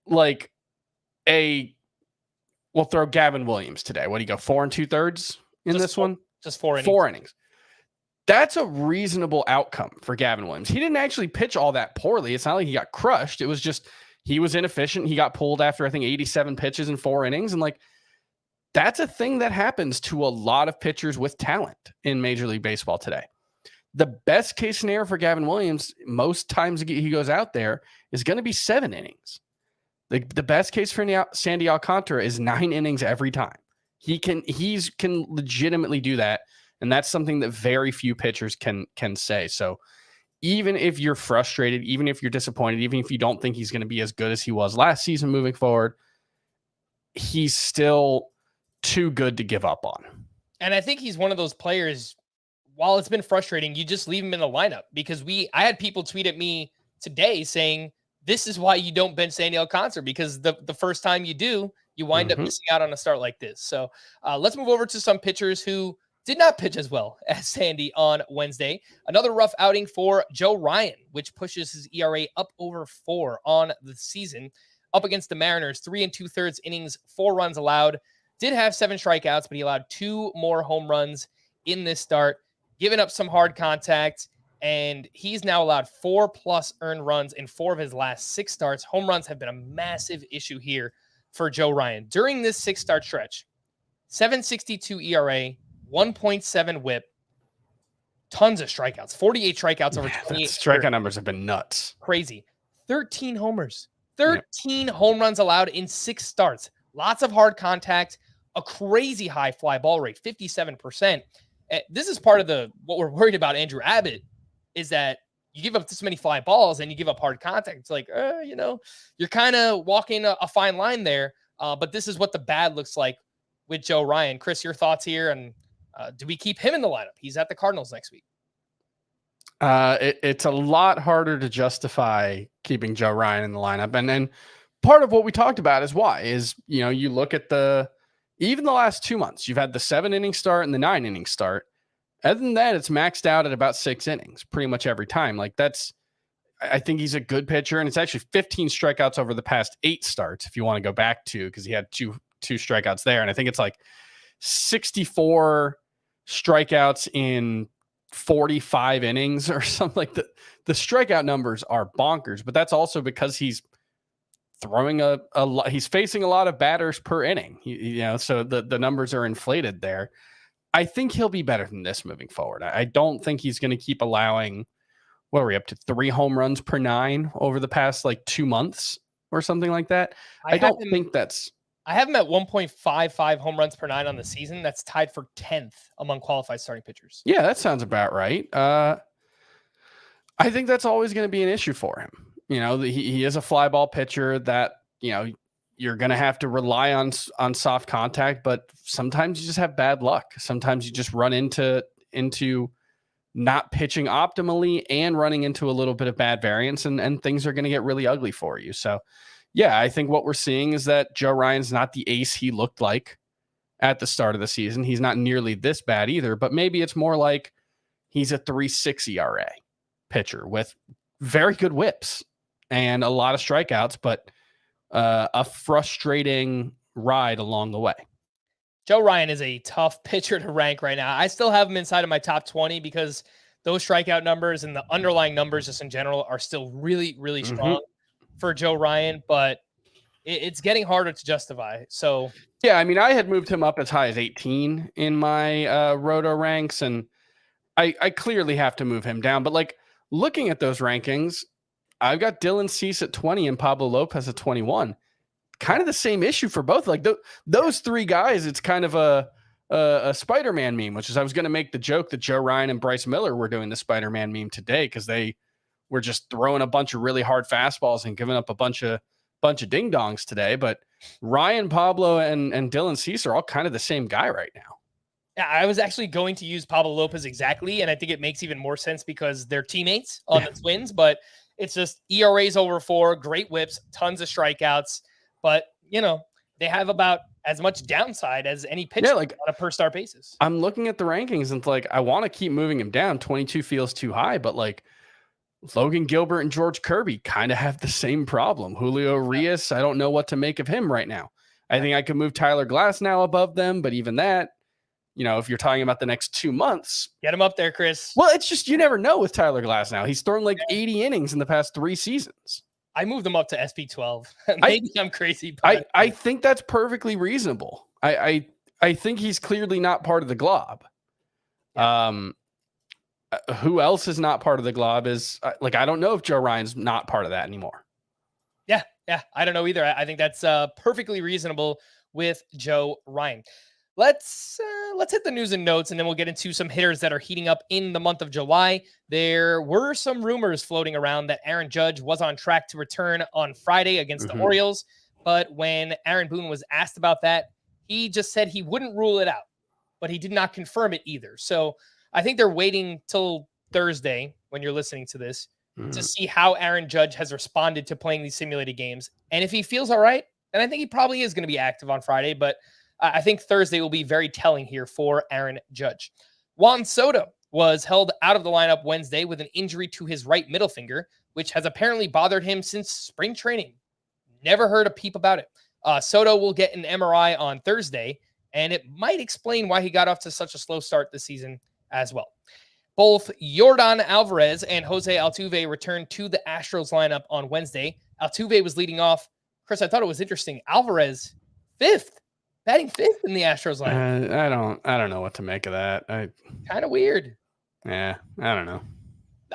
like we'll throw Gavin Williams today. What do you go, 4 2/3 in this one? Just 4 innings. 4 innings. That's a reasonable outcome for Gavin Williams. He didn't actually pitch all that poorly. It's not like he got crushed. It was just he was inefficient. He got pulled after, I think, 87 pitches in 4 innings. And, like, that's a thing that happens to a lot of pitchers with talent in Major League Baseball today. The best case scenario for Gavin Williams, most times he goes out there, is going to be 7 innings. The best case for Sandy Alcantara is 9 innings every time. He can legitimately do that. And that's something that very few pitchers can say. So even if you're frustrated, even if you're disappointed, even if you don't think he's going to be as good as he was last season moving forward, he's still too good to give up on. And I think he's one of those players, while it's been frustrating, you just leave him in the lineup, because I had people tweet at me today saying, this is why you don't bench Sandy Alcantara, because the first time you do, you wind up missing out on a start like this. So let's move over to some pitchers who did not pitch as well as Sandy on Wednesday. Another rough outing for Joe Ryan, which pushes his ERA up over 4 on the season. Up against the Mariners, 3 2/3 innings, 4 runs allowed. Did have 7 strikeouts, but he allowed 2 more home runs in this start, giving up some hard contact, and he's now allowed 4+ earned runs in 4 of his last 6 starts. Home runs have been a massive issue here for Joe Ryan. During this 6-start stretch, 7.62 ERA, 1.7 whip, tons of strikeouts, 48 strikeouts over 28. Strikeout numbers have been nuts. Crazy. 13 homers, 13 home runs allowed in 6 starts. Lots of hard contact, a crazy high fly ball rate, 57%. This is part of what we're worried about Andrew Abbott, is that you give up this many fly balls and you give up hard contact. It's like, you're kind of walking a fine line there. But this is what the bad looks like with Joe Ryan. Chris, your thoughts here? And do we keep him in the lineup? He's at the Cardinals next week. It's a lot harder to justify keeping Joe Ryan in the lineup. And then part of what we talked about is why is, you look at even the last 2 months, you've had the 7-inning start and the 9-inning start. Other than that, it's maxed out at about 6 innings pretty much every time. Like, I think he's a good pitcher, and it's actually 15 strikeouts over the past 8 starts, if you want to go back to, because he had two strikeouts there. And I think it's like 64 strikeouts in 45 innings or something like that. The strikeout numbers are bonkers, but that's also because he's throwing a lot. He's facing a lot of batters per inning, so the numbers are inflated there. I think he'll be better than this moving forward. I don't think he's going to keep allowing, what are we up to, 3 home runs per 9 over the past like 2 months or something like that. I don't think that's. I have him at 1.55 home runs per 9 on the season. That's tied for 10th among qualified starting pitchers. Yeah, that sounds about right. I think that's always going to be an issue for him. He is a fly ball pitcher that, you're going to have to rely on soft contact, but sometimes you just have bad luck. Sometimes you just run into not pitching optimally and running into a little bit of bad variance, and things are going to get really ugly for you. So, yeah, I think what we're seeing is that Joe Ryan's not the ace he looked like at the start of the season. He's not nearly this bad either, but maybe it's more like he's a 3.6 ERA pitcher with very good whips and a lot of strikeouts, but a frustrating ride along the way. Joe Ryan is a tough pitcher to rank right now. I still have him inside of my top 20 because those strikeout numbers and the underlying numbers just in general are still really, really strong for Joe Ryan, but it's getting harder to justify. So, yeah, I mean, I had moved him up as high as 18 in my roto ranks, and I clearly have to move him down. But like looking at those rankings, I've got Dylan Cease at 20 and Pablo Lopez at 21. Kind of the same issue for both. Like those 3 guys, it's kind of a Spider-Man meme, which is I was going to make the joke that Joe Ryan and Bryce Miller were doing the Spider-Man meme today because they were just throwing a bunch of really hard fastballs and giving up a bunch of ding dongs today. But Ryan, Pablo, and Dylan Cease are all kind of the same guy right now. Yeah, I was actually going to use Pablo Lopez exactly, and I think it makes even more sense because they're teammates on the Twins, but it's just ERAs over 4, great whips, tons of strikeouts, but they have about as much downside as any pitcher on a per start basis. I'm looking at the rankings and it's like, I want to keep moving him down. 22 feels too high, but like Logan Gilbert and George Kirby kind of have the same problem. Julio Urias, I don't know what to make of him right now. I think I could move Tyler Glass now above them, but even that, if you're talking about the next 2 months, get him up there, Chris. Well, it's just, you never know with Tyler Glass now. He's thrown like 80 innings in the past 3 seasons. I moved them up to SP12. Maybe I'm crazy. But I think that's perfectly reasonable. I think he's clearly not part of the glob. Yeah. Who else is not part of the glob is I don't know if Joe Ryan's not part of that anymore. Yeah. I don't know either. I think that's perfectly reasonable with Joe Ryan. Let's hit the news and notes, and then we'll get into some hitters that are heating up in the month of July. There were some rumors floating around that Aaron Judge was on track to return on Friday against the Orioles, but when Aaron Boone was asked about that, he just said he wouldn't rule it out, but he did not confirm it either. So I think they're waiting till Thursday when you're listening to this to see how Aaron Judge has responded to playing these simulated games. And if he feels all right, then I think he probably is going to be active on Friday, but I think Thursday will be very telling here for Aaron Judge. Juan Soto was held out of the lineup Wednesday with an injury to his right middle finger, which has apparently bothered him since spring training. Never heard a peep about it. Soto will get an MRI on Thursday, and it might explain why he got off to such a slow start this season as well. Both Yordan Alvarez and Jose Altuve returned to the Astros lineup on Wednesday. Altuve was leading off. Chris, I thought it was interesting. Alvarez, 5th. Batting 5th in the Astros lineup. I don't know what to make of that. Kind of weird. Yeah, I don't know.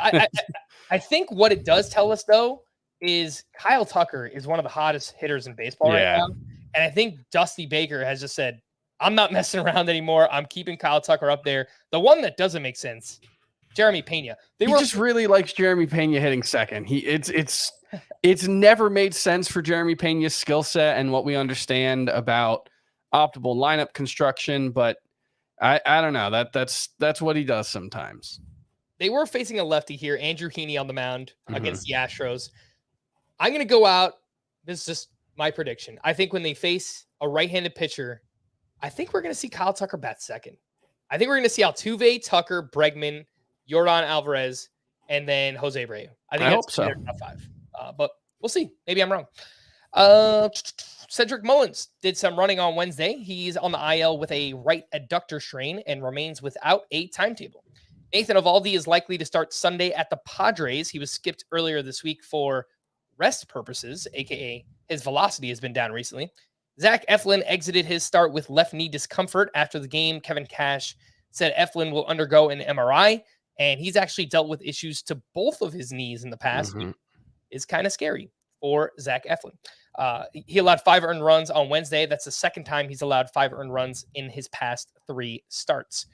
I think what it does tell us, though, is Kyle Tucker is one of the hottest hitters in baseball right now. And I think Dusty Baker has just said, I'm not messing around anymore. I'm keeping Kyle Tucker up there. The one that doesn't make sense, Jeremy Pena. He just really likes Jeremy Pena hitting second. It's never made sense for Jeremy Pena's skill set and what we understand about optimal lineup construction, but I don't know. That's what he does sometimes. They were facing a lefty here, Andrew Heaney on the mound against the Astros. I'm going to go out. This is just my prediction. I think when they face a right-handed pitcher, I think we're going to see Kyle Tucker bat second. I think we're going to see Altuve, Tucker, Bregman, Yordan Alvarez, and then Jose Abreu. I hope so. Top 5. But we'll see. Maybe I'm wrong. Cedric Mullins did some running on Wednesday. He's on the IL with a right adductor strain and remains without a timetable. Nathan Eovaldi is likely to start Sunday at the Padres. He was skipped earlier this week for rest purposes, aka his velocity has been down recently. Zach Eflin exited his start with left knee discomfort after the game. Kevin Cash said Eflin will undergo an MRI, and he's actually dealt with issues to both of his knees in the past, which is kind of scary for Zach Eflin. He allowed 5 earned runs on Wednesday. That's the second time he's allowed 5 earned runs in his past 3 starts.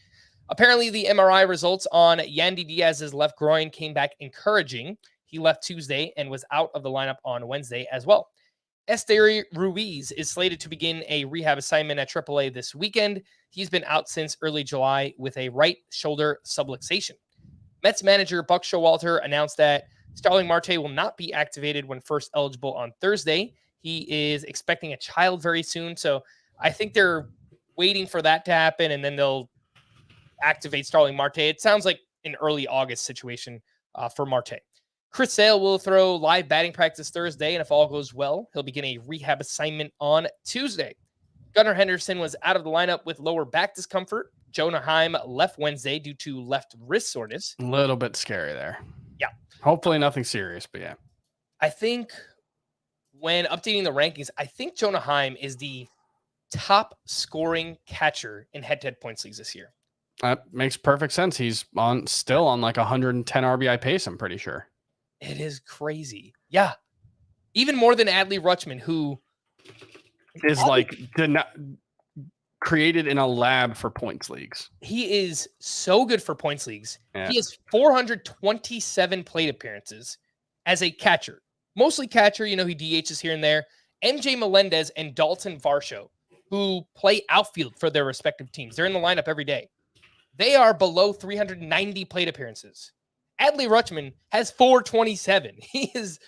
Apparently, the MRI results on Yandy Diaz's left groin came back encouraging. He left Tuesday and was out of the lineup on Wednesday as well. Esteury Ruiz is slated to begin a rehab assignment at AAA this weekend. He's been out since early July with a right shoulder subluxation. Mets manager Buck Showalter announced that Starling Marte will not be activated when first eligible on Thursday. He is expecting a child very soon, so I think they're waiting for that to happen, and then they'll activate Starling Marte. It sounds like an early August situation for Marte. Chris Sale will throw live batting practice Thursday, and if all goes well, he'll begin a rehab assignment on Tuesday. Gunnar Henderson was out of the lineup with lower back discomfort. Jonah Heim left Wednesday due to left wrist soreness. A little bit scary there. Yeah. Hopefully nothing serious, but yeah. I think when updating the rankings, I think Jonah Heim is the top scoring catcher in head-to-head points leagues this year. That makes perfect sense. He's still on like 110 RBI pace, I'm pretty sure. It is crazy. Yeah. Even more than Adley Rutschman, who is created in a lab for points leagues. He is so good for points leagues. Yeah. He has 427 plate appearances as a catcher. Mostly catcher, he DHs here and there. MJ Melendez and Dalton Varsho, who play outfield for their respective teams. They're in the lineup every day. They are below 390 plate appearances. Adley Rutschman has 427. He is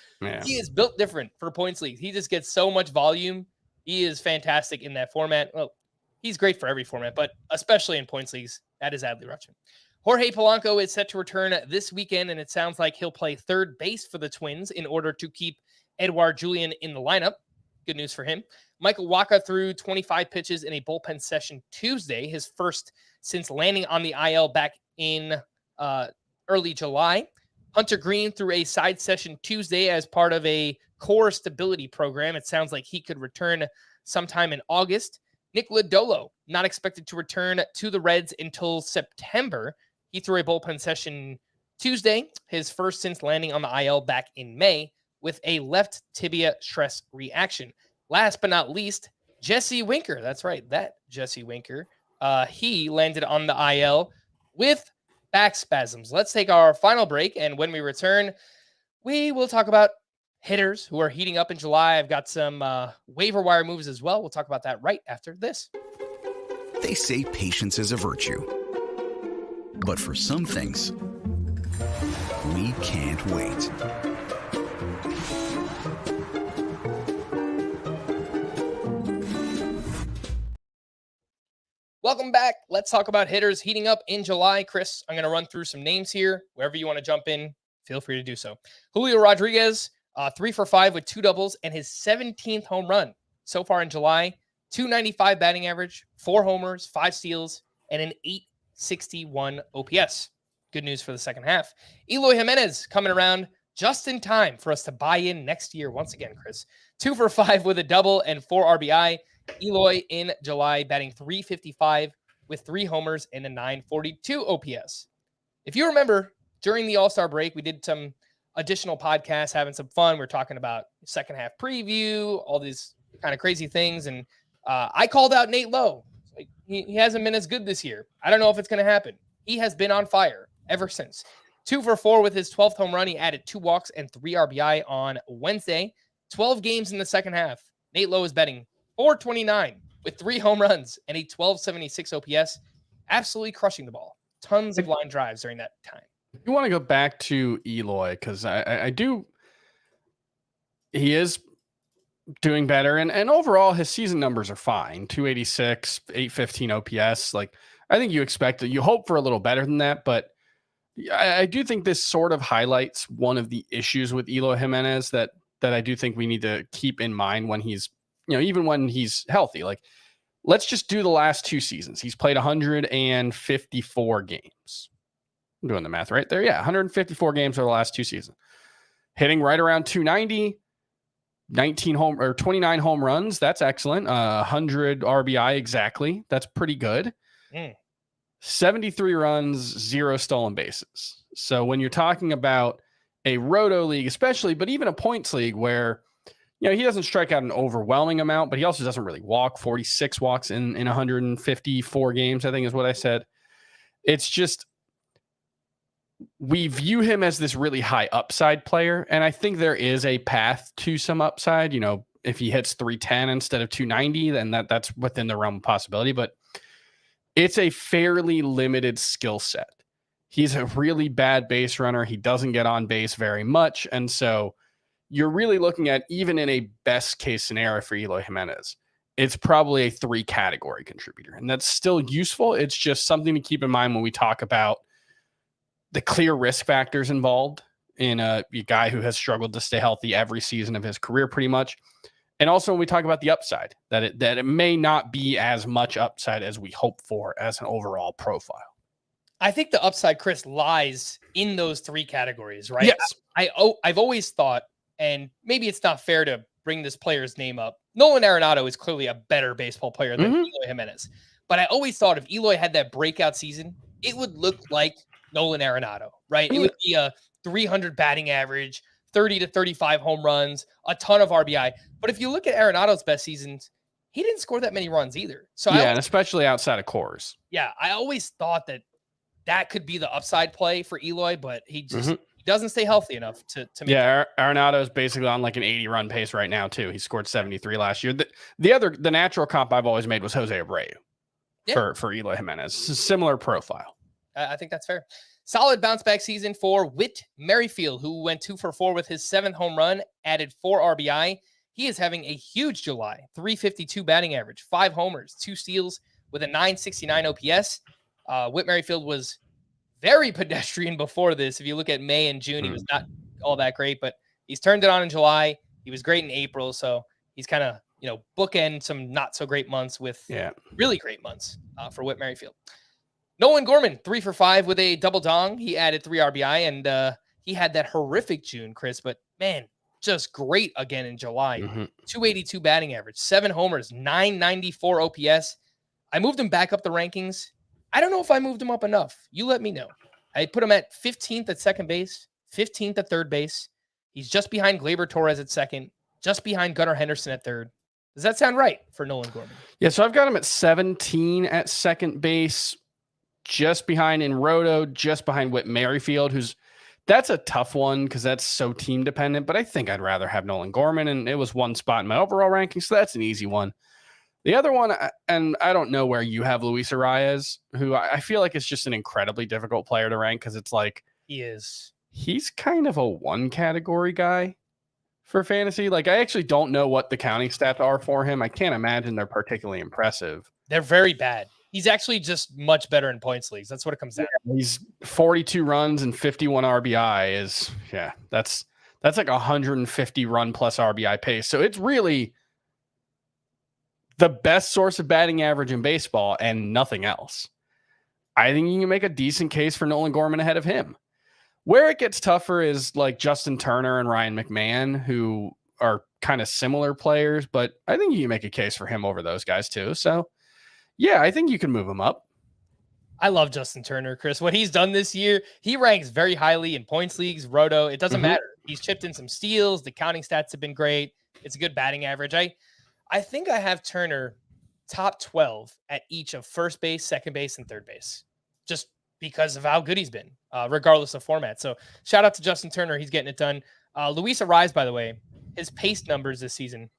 built different for points leagues. He just gets so much volume. He is fantastic in that format. Well, he's great for every format, but especially in points leagues, that is Adley Rutschman. Jorge Polanco is set to return this weekend, and it sounds like he'll play third base for the Twins in order to keep Edouard Julien in the lineup. Good news for him. Michael Wacha threw 25 pitches in a bullpen session Tuesday, his first since landing on the IL back in early July. Hunter Green threw a side session Tuesday as part of a core stability program. It sounds like he could return sometime in August. Nick Lodolo, not expected to return to the Reds until September. He threw a bullpen session Tuesday, his first since landing on the IL back in May, with a left tibia stress reaction. Last but not least, Jesse Winker. That's right, that Jesse Winker. He landed on the IL with back spasms. Let's take our final break, and when we return, we will talk about hitters who are heating up in July. I've got some waiver wire moves as well. We'll talk about that right after this. They say patience is a virtue. But for some things, we can't wait. Welcome back. Let's talk about hitters heating up in July. Chris, I'm going to run through some names here. Wherever you want to jump in, feel free to do so. Julio Rodriguez, 3 for 5 with 2 doubles and his 17th home run so far in July. 295 batting average, 4 homers, 5 steals, and an 861 OPS. Good news for the second half. Eloy Jimenez coming around just in time for us to buy in next year once again, Chris. 2 for 5 with a double and 4 RBI. Eloy in July batting .355 with 3 homers and a 942 OPS. If you remember, during the All-Star break, we did some additional podcasts, having some fun. We're talking about second half preview, all these kind of crazy things. And I called out Nate Lowe. Like, he hasn't been as good this year. I don't know if it's going to happen. He has been on fire ever since. 2 for 4 with his 12th home run. He added 2 walks and 3 RBI on Wednesday. 12 games in the second half. Nate Lowe is betting .429 with 3 home runs and a 1276 OPS. Absolutely crushing the ball. Tons of line drives during that time. You want to go back to Eloy because I do. He is doing better, and overall his season numbers are fine. 286, 815 OPS. Like, I think you expect it. You hope for a little better than that, but I do think this sort of highlights one of the issues with Eloy Jimenez that I do think we need to keep in mind when he's, even when he's healthy. Like, let's just do the last 2 seasons. He's played 154 games. I'm doing the math right there. Yeah, 154 games over the last 2 seasons. hitting right around 290, 29 home runs. That's excellent. 100 RBI exactly. That's pretty good. 73 runs, 0 stolen bases. So when you're talking about a roto league, especially, but even a points league where, he doesn't strike out an overwhelming amount, but he also doesn't really walk. 46 walks in 154 games, I think is what I said. It's just, we view him as this really high upside player. And I think there is a path to some upside. If he hits 310 instead of 290, then that's within the realm of possibility. But it's a fairly limited skill set. He's a really bad base runner. He doesn't get on base very much. And so you're really looking at, even in a best case scenario for Eloy Jimenez, it's probably a 3 category contributor. And that's still useful. It's just something to keep in mind when we talk about the clear risk factors involved in a guy who has struggled to stay healthy every season of his career pretty much. And also when we talk about the upside, that it may not be as much upside as we hope for as an overall profile. I think the upside, Chris, lies in those 3 categories, right? Yes. I've always thought, and maybe it's not fair to bring this player's name up, Nolan Arenado is clearly a better baseball player than Eloy Jimenez. But I always thought if Eloy had that breakout season, it would look like Nolan Arenado, right? It would be a 300 batting average, 30 to 35 home runs, a ton of RBI. But if you look at Arenado's best seasons, he didn't score that many runs either. So and especially outside of cores. Yeah, I always thought that could be the upside play for Eloy, but he just he doesn't stay healthy enough to make Yeah, Arenado is basically on like an 80 run pace right now too. He scored 73 last year. The natural comp I've always made was Jose Abreu for Eloy Jimenez. Similar profile. I think that's fair. Solid bounce back season for Whit Merrifield, who went 2 for 4 with his 7th home run, added 4 RBI. He is having a huge July, 352 batting average, 5 homers, 2 steals with a 969 OPS. Whit Merrifield was very pedestrian before this. If you look at May and June, he was not all that great, but he's turned it on in July. He was great in April. So he's kind of, bookend some not so great months with really great months for Whit Merrifield. Nolan Gorman, 3 for 5 with a double dong. He added 3 RBI, and he had that horrific June, Chris, but man, just great again in July. 282 batting average, 7 homers, 994 OPS. I moved him back up the rankings. I don't know if I moved him up enough. You let me know. I put him at 15th at second base, 15th at third base. He's just behind Gleyber Torres at second, just behind Gunnar Henderson at third. Does that sound right for Nolan Gorman? Yeah, so I've got him at 17 at second base, just behind in Roto, just behind Whit Merrifield, that's a tough one because that's so team dependent, but I think I'd rather have Nolan Gorman, and it was 1 spot in my overall ranking, so that's an easy one. The other one, and I don't know where you have Luis Arias, who I feel like is just an incredibly difficult player to rank because it's like he's kind of a 1 category guy for fantasy. Like, I actually don't know what the counting stats are for him. I can't imagine they're particularly impressive. They're very bad. He's actually just much better in points leagues. That's what it comes down to. He's 42 runs and 51 RBI that's like 150 run plus RBI pace. So it's really the best source of batting average in baseball and nothing else. I think you can make a decent case for Nolan Gorman ahead of him. Where it gets tougher is like Justin Turner and Ryan McMahon, who are kind of similar players, but I think you can make a case for him over those guys too. So yeah, I think you can move him up. I love Justin Turner, Chris. What he's done this year, he ranks very highly in points leagues, Roto. It doesn't matter. He's chipped in some steals. The counting stats have been great. It's a good batting average. I think I have Turner top 12 at each of first base, second base, and third base, just because of how good he's been, regardless of format. So shout out to Justin Turner. He's getting it done. Luis Arias, by the way, his pace numbers this season.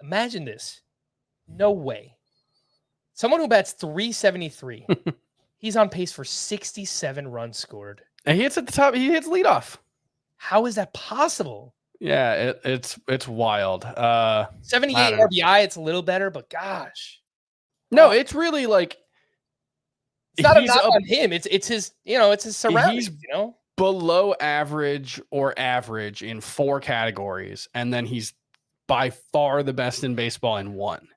Imagine this. No way. Someone who bats 373. He's on pace for 67 runs scored. And he hits at the top. He hits leadoff. How is that possible? Yeah, it's wild. 78 RBI, it's a little better, but gosh. No, it's really like it's not a knock on him. It's his, it's his surroundings, he's below average or average in 4 categories, and then he's by far the best in baseball in 1.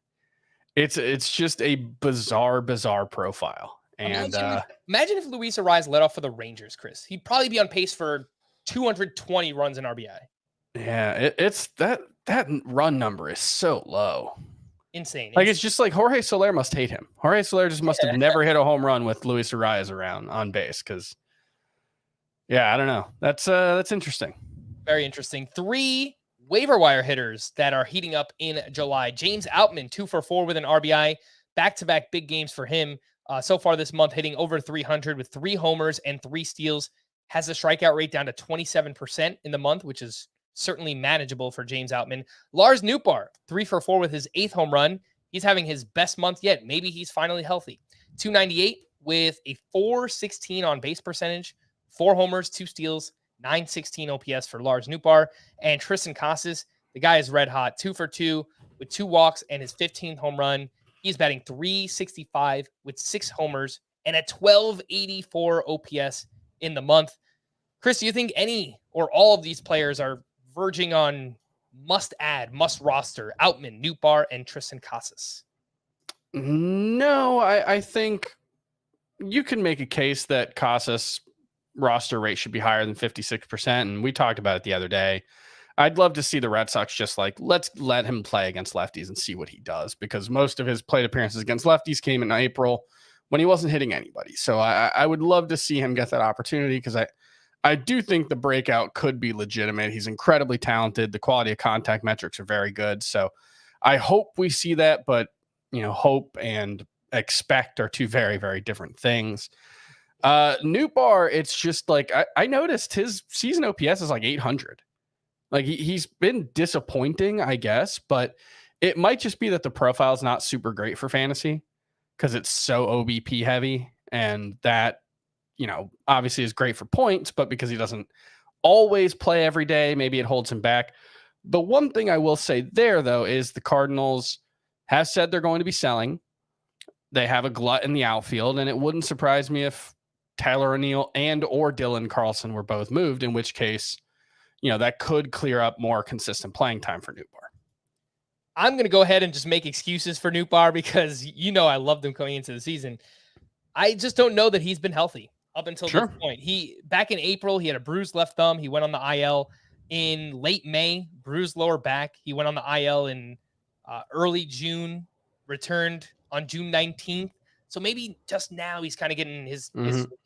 It's just a bizarre profile. And imagine if Luis Arias led off for the Rangers, Chris. He'd probably be on pace for 220 runs in RBI. Yeah, it's that run number is so low. Insane. Like, it's just like Jorge Soler must hate him. Jorge Soler just must have never hit a home run with Luis Arias around on base. Because, yeah, I don't know. That's interesting. Very interesting. 3 waiver wire hitters that are heating up in July. James Outman, 2 for 4 with an RBI. Back-to-back big games for him so far this month, hitting over 300 with 3 homers and 3 steals. Has the strikeout rate down to 27% in the month, which is certainly manageable for James Outman. Lars Nootbaar, 3 for 4 with his 8th home run. He's having his best month yet. Maybe he's finally healthy. 298 with a 416 on base percentage, 4 homers, 2 steals, 916 OPS for Lars Nootbaar. And Tristan Casas, the guy is red hot, 2 for 2 with 2 walks and his 15th home run. He's batting .365 with 6 homers and a 1284 OPS in the month. Chris, do you think any or all of these players are verging on must add, must roster? Outman, Nootbaar, and Tristan Casas? No, I think you can make a case that Casas roster rate should be higher than 56%. And we talked about it the other day. I'd love to see the Red Sox just like, let's let him play against lefties and see what he does, because most of his plate appearances against lefties came in April when he wasn't hitting anybody. So I would love to see him get that opportunity, because I do think the breakout could be legitimate. He's incredibly talented. The quality of contact metrics are very good. So I hope we see that, but hope and expect are 2 very, very different things. Nootbaar, it's just like, I noticed his season OPS is like 800. Like he's been disappointing, I guess, but it might just be that the profile is not super great for fantasy because it's so OBP heavy, and that, obviously is great for points, but because he doesn't always play every day, maybe it holds him back. The one thing I will say there, though, is the Cardinals have said they're going to be selling. They have a glut in the outfield, and it wouldn't surprise me if Tyler O'Neill and or Dylan Carlson were both moved, in which case, that could clear up more consistent playing time for Nootbaar. I'm going to go ahead and just make excuses for Nootbaar because, I loved him coming into the season. I just don't know that he's been healthy up until this point. Back in April, he had a bruised left thumb. He went on the IL in late May, bruised lower back. He went on the IL in early June, returned on June 19th. So maybe just now he's kind of getting his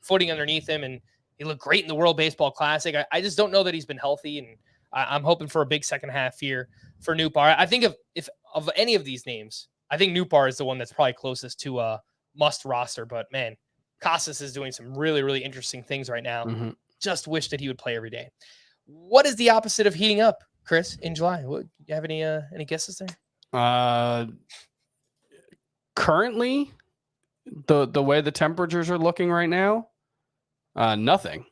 footing underneath him, and he looked great in the World Baseball Classic. I just don't know that he's been healthy, and I'm hoping for a big second half here for Nootbaar. I think if of any of these names, I think Nootbaar is the one that's probably closest to a must roster. But man, Casas is doing some really, really interesting things right now. Just wish that he would play every day. What is the opposite of heating up, Chris, in July? You have any guesses there? Currently, the way the temperatures are looking right now, nothing.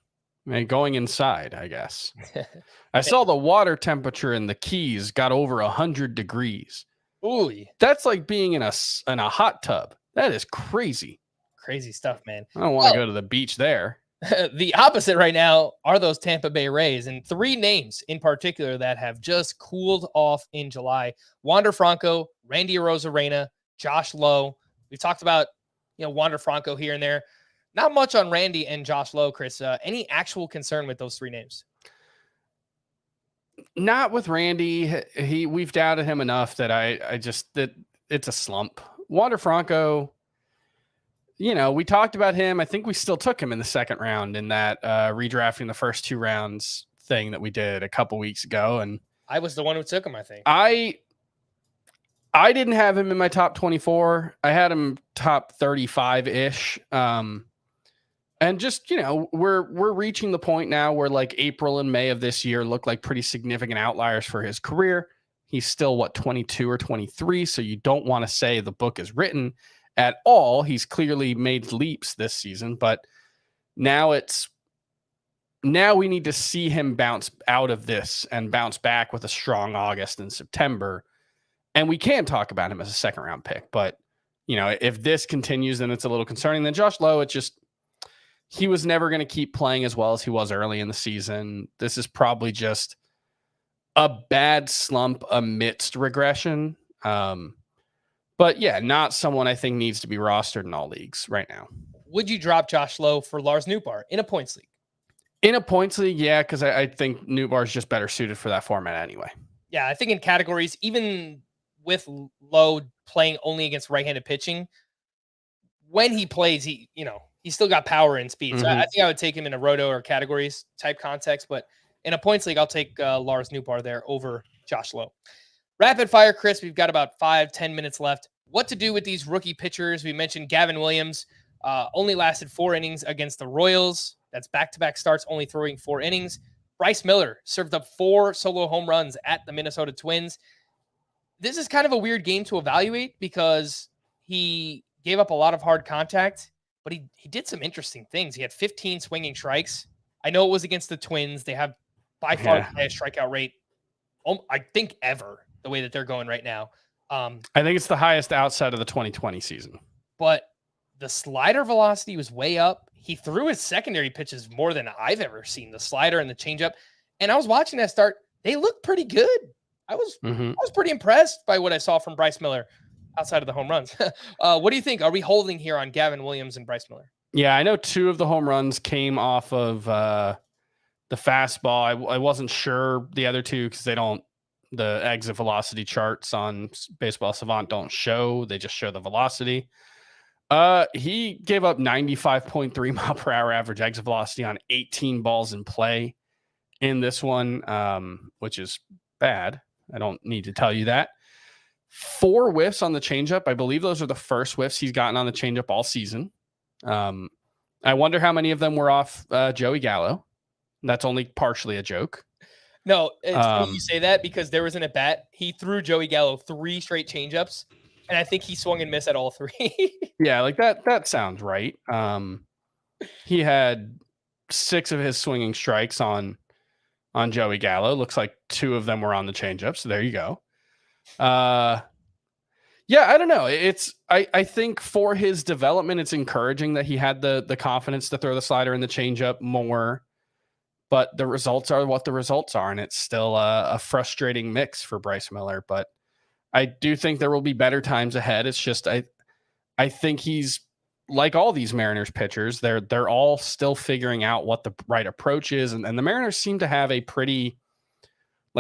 I mean, going inside, I guess. I saw the water temperature in the Keys got over 100 degrees. Ooh, that's like being in a hot tub. That is crazy. Crazy stuff, man. I don't want to go to the beach there. The opposite right now are those Tampa Bay Rays, and 3 names in particular that have just cooled off in July: Wander Franco, Randy Arozarena, Josh Lowe. We've talked about, Wander Franco here and there. Not much on Randy and Josh Lowe, Chris. Any actual concern with those 3 names? Not with Randy. We've doubted him enough that that it's a slump. Wander Franco, we talked about him. I think we still took him in the second round in that redrafting the first 2 rounds thing that we did a couple weeks ago. And I was the one who took him, I think. I didn't have him in my top 24. I had him top 35-ish. And just, we're reaching the point now where like April and May of this year look like pretty significant outliers for his career. He's still 22 or 23. So you don't want to say the book is written at all. He's clearly made leaps this season, but now we need to see him bounce out of this and bounce back with a strong August and September. And we can talk about him as a second round pick, but if this continues, then it's a little concerning. Then Josh Lowe, he was never going to keep playing as well as he was early in the season. This is probably just a bad slump amidst regression. But yeah, not someone I think needs to be rostered in all leagues right now. Would you drop Josh Lowe for Lars Nootbaar in a points league? In a points league, yeah, because I think Newbar is just better suited for that format anyway. Yeah, I think in categories, even with Lowe playing only against right-handed pitching, when he plays, he's still got power and speed. So I think I would take him in a roto or categories type context. But in a points league, I'll take Lars Newbar there over Josh Lowe. Rapid fire, Chris. We've got about 5-10 minutes left. What to do with these rookie pitchers? We mentioned Gavin Williams only lasted 4 innings against the Royals. That's back-to-back starts, only throwing 4 innings. Bryce Miller served up 4 solo home runs at the Minnesota Twins. This is kind of a weird game to evaluate because he gave up a lot of hard contact, but he did some interesting things. He had 15 swinging strikes. I know it was against the Twins. They have by far the highest strikeout rate, I think, ever, the way that they're going right now. I think it's the highest outside of the 2020 season. But the slider velocity was way up. He threw his secondary pitches more than I've ever seen, the slider and the changeup. And I was watching that start. They looked pretty good. I was pretty impressed by what I saw from Bryce Miller outside of the home runs. What do you think? Are we holding here on Gavin Williams and Bryce Miller? Yeah, I know 2 of the home runs came off of the fastball. I wasn't sure the other 2 because the exit velocity charts on Baseball Savant don't show. They just show the velocity. He gave up 95.3 mile per hour average exit velocity on 18 balls in play in this one, which is bad. I don't need to tell you that. 4 whiffs on the changeup. I believe those are the first whiffs he's gotten on the changeup all season. I wonder how many of them were off Joey Gallo. That's only partially a joke. No, it's funny you say that because there was an at-bat. He threw Joey Gallo 3 straight changeups, and I think he swung and missed at all 3. Yeah, like that sounds right. He had 6 of his swinging strikes on Joey Gallo. Looks like 2 of them were on the changeup. So there you go. Yeah, I don't know. I think for his development, it's encouraging that he had the confidence to throw the slider and the changeup more. But the results are what the results are, and it's still a frustrating mix for Bryce Miller. But I do think there will be better times ahead. It's just I think he's like all these Mariners pitchers. They're all still figuring out what the right approach is, and the Mariners seem to have a pretty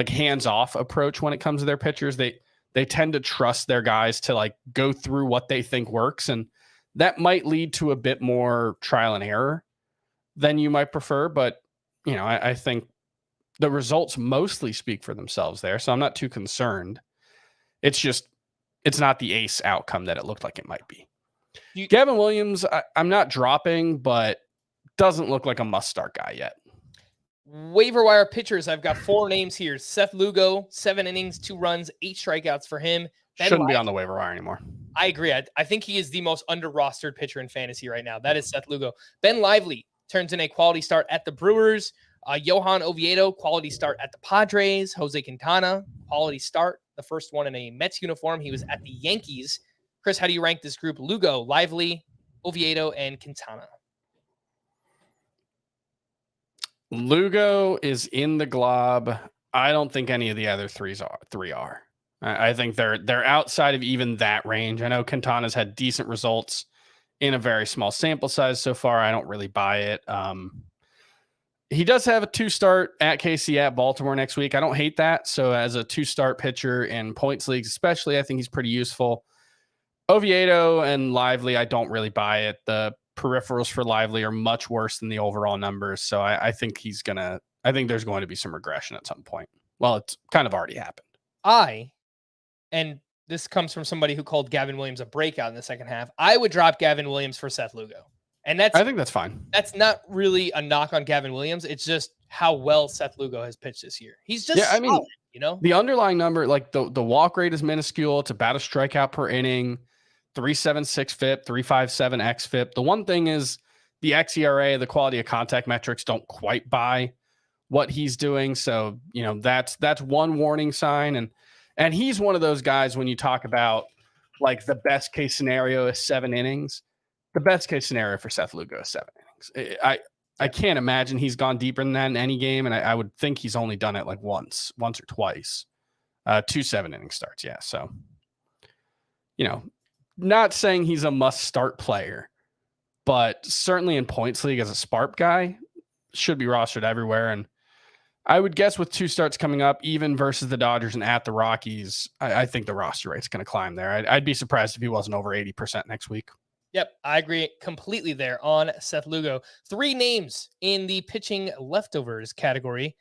hands-off approach when it comes to their pitchers. They tend to trust their guys to go through what they think works, and that might lead to a bit more trial and error than you might prefer. But I think the results mostly speak for themselves there, so I'm not too concerned. It's not the ace outcome that it looked like it might be. Gavin Williams, I'm not dropping, but doesn't look like a must-start guy yet. Waiver wire pitchers, I've got 4 names here. Seth Lugo, 7 innings, 2 runs, 8 strikeouts for him. Shouldn't be on the waiver wire anymore. I agree. I think he is the most under-rostered pitcher in fantasy right now. That is Seth Lugo. Ben Lively turns in a quality start at the Brewers. Johan Oviedo, quality start at the Padres. Jose Quintana, quality start. The first one in a Mets uniform. He was at the Yankees. Chris, how do you rank this group? Lugo, Lively, Oviedo, and Quintana. Lugo is in the glob. I don't think any of the other three are. I think they're outside of even that range. I know Quintana's had decent results in a very small sample size so far. I don't really buy it. He does have a 2-start at KC at Baltimore next week. I don't hate that. So as a 2-start pitcher in points leagues, especially, I think he's pretty useful. Oviedo and Lively, I don't really buy it. The peripherals for Lively are much worse than the overall numbers. So I think there's going to be some regression at some point. Well, it's kind of already happened. And this comes from somebody who called Gavin Williams a breakout in the second half. I would drop Gavin Williams for Seth Lugo. And I think that's fine. That's not really a knock on Gavin Williams. It's just how well Seth Lugo has pitched this year. He's just solid, the underlying number, the walk rate is minuscule. It's about a strikeout per inning, 3.76 FIP, 3.57 xFIP. The one thing is the xERA, the quality of contact metrics don't quite buy what he's doing. So, that's one warning sign. And he's one of those guys when you talk about the best case scenario is 7 innings. The best case scenario for Seth Lugo is 7 innings. I can't imagine he's gone deeper than that in any game. And I would think he's only done it once or twice. 2 7-inning starts. Yeah. So, not saying he's a must start player, but certainly in points league as a spark guy, should be rostered everywhere. And I would guess with 2 starts coming up, even versus the Dodgers and at the Rockies, I think the roster rate's going to climb there. I'd be surprised if he wasn't over 80% next week. Yep, I agree completely there on Seth Lugo. 3 names in the pitching leftovers category.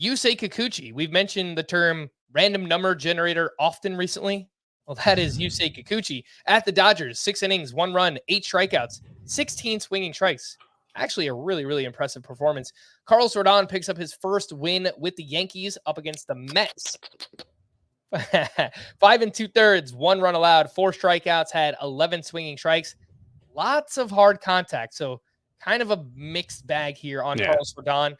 Yusei Kikuchi. We've mentioned the term random number generator often recently. Well, that is Yusei Kikuchi at the Dodgers. 6 innings, 1 run, 8 strikeouts, 16 swinging strikes. Actually, a really, really impressive performance. Carlos Rodon picks up his first win with the Yankees up against the Mets. 5 2/3, 1 run allowed, 4 strikeouts, had 11 swinging strikes. Lots of hard contact. So kind of a mixed bag here on Carlos Rodon.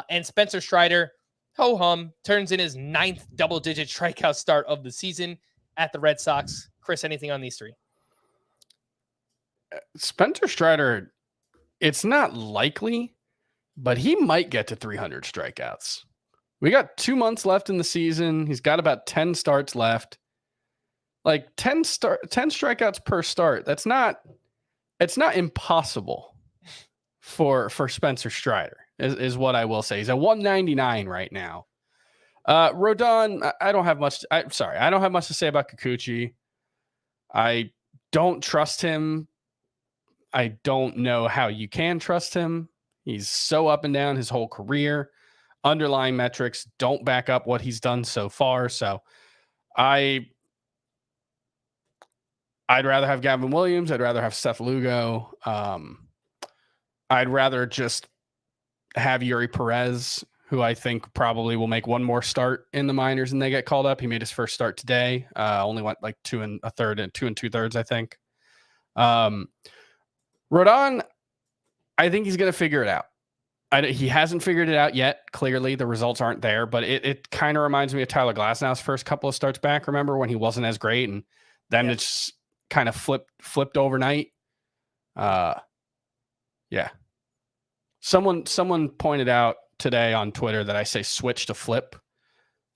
And Spencer Strider, ho-hum, turns in his 9th double-digit strikeout start of the season at the Red Sox. Chris, anything on these 3? Spencer Strider, it's not likely, but he might get to 300 strikeouts. We got 2 months left in the season. He's got about 10 starts left. Like 10 strikeouts per start. It's not impossible for Spencer Strider is what I will say. He's at 199 right now. Rodon, I don't have much to say about Kikuchi. I don't trust him. I don't know how you can trust him. He's so up and down his whole career. Underlying metrics don't back up what he's done so far. So I'd rather have Gavin Williams. I'd rather have Seth Lugo. I'd rather just have Yuri Perez, who I think probably will make one more start in the minors and they get called up. He made his first start today. Only went like 2 1/3 and 2 2/3, I think. Rodon, I think he's going to figure it out. He hasn't figured it out yet. Clearly, the results aren't there, but it kind of reminds me of Tyler Glasnow's first couple of starts back. Remember when he wasn't as great, and then it's kind of flipped overnight. Yeah. Someone pointed out today on Twitter that I say switch to flip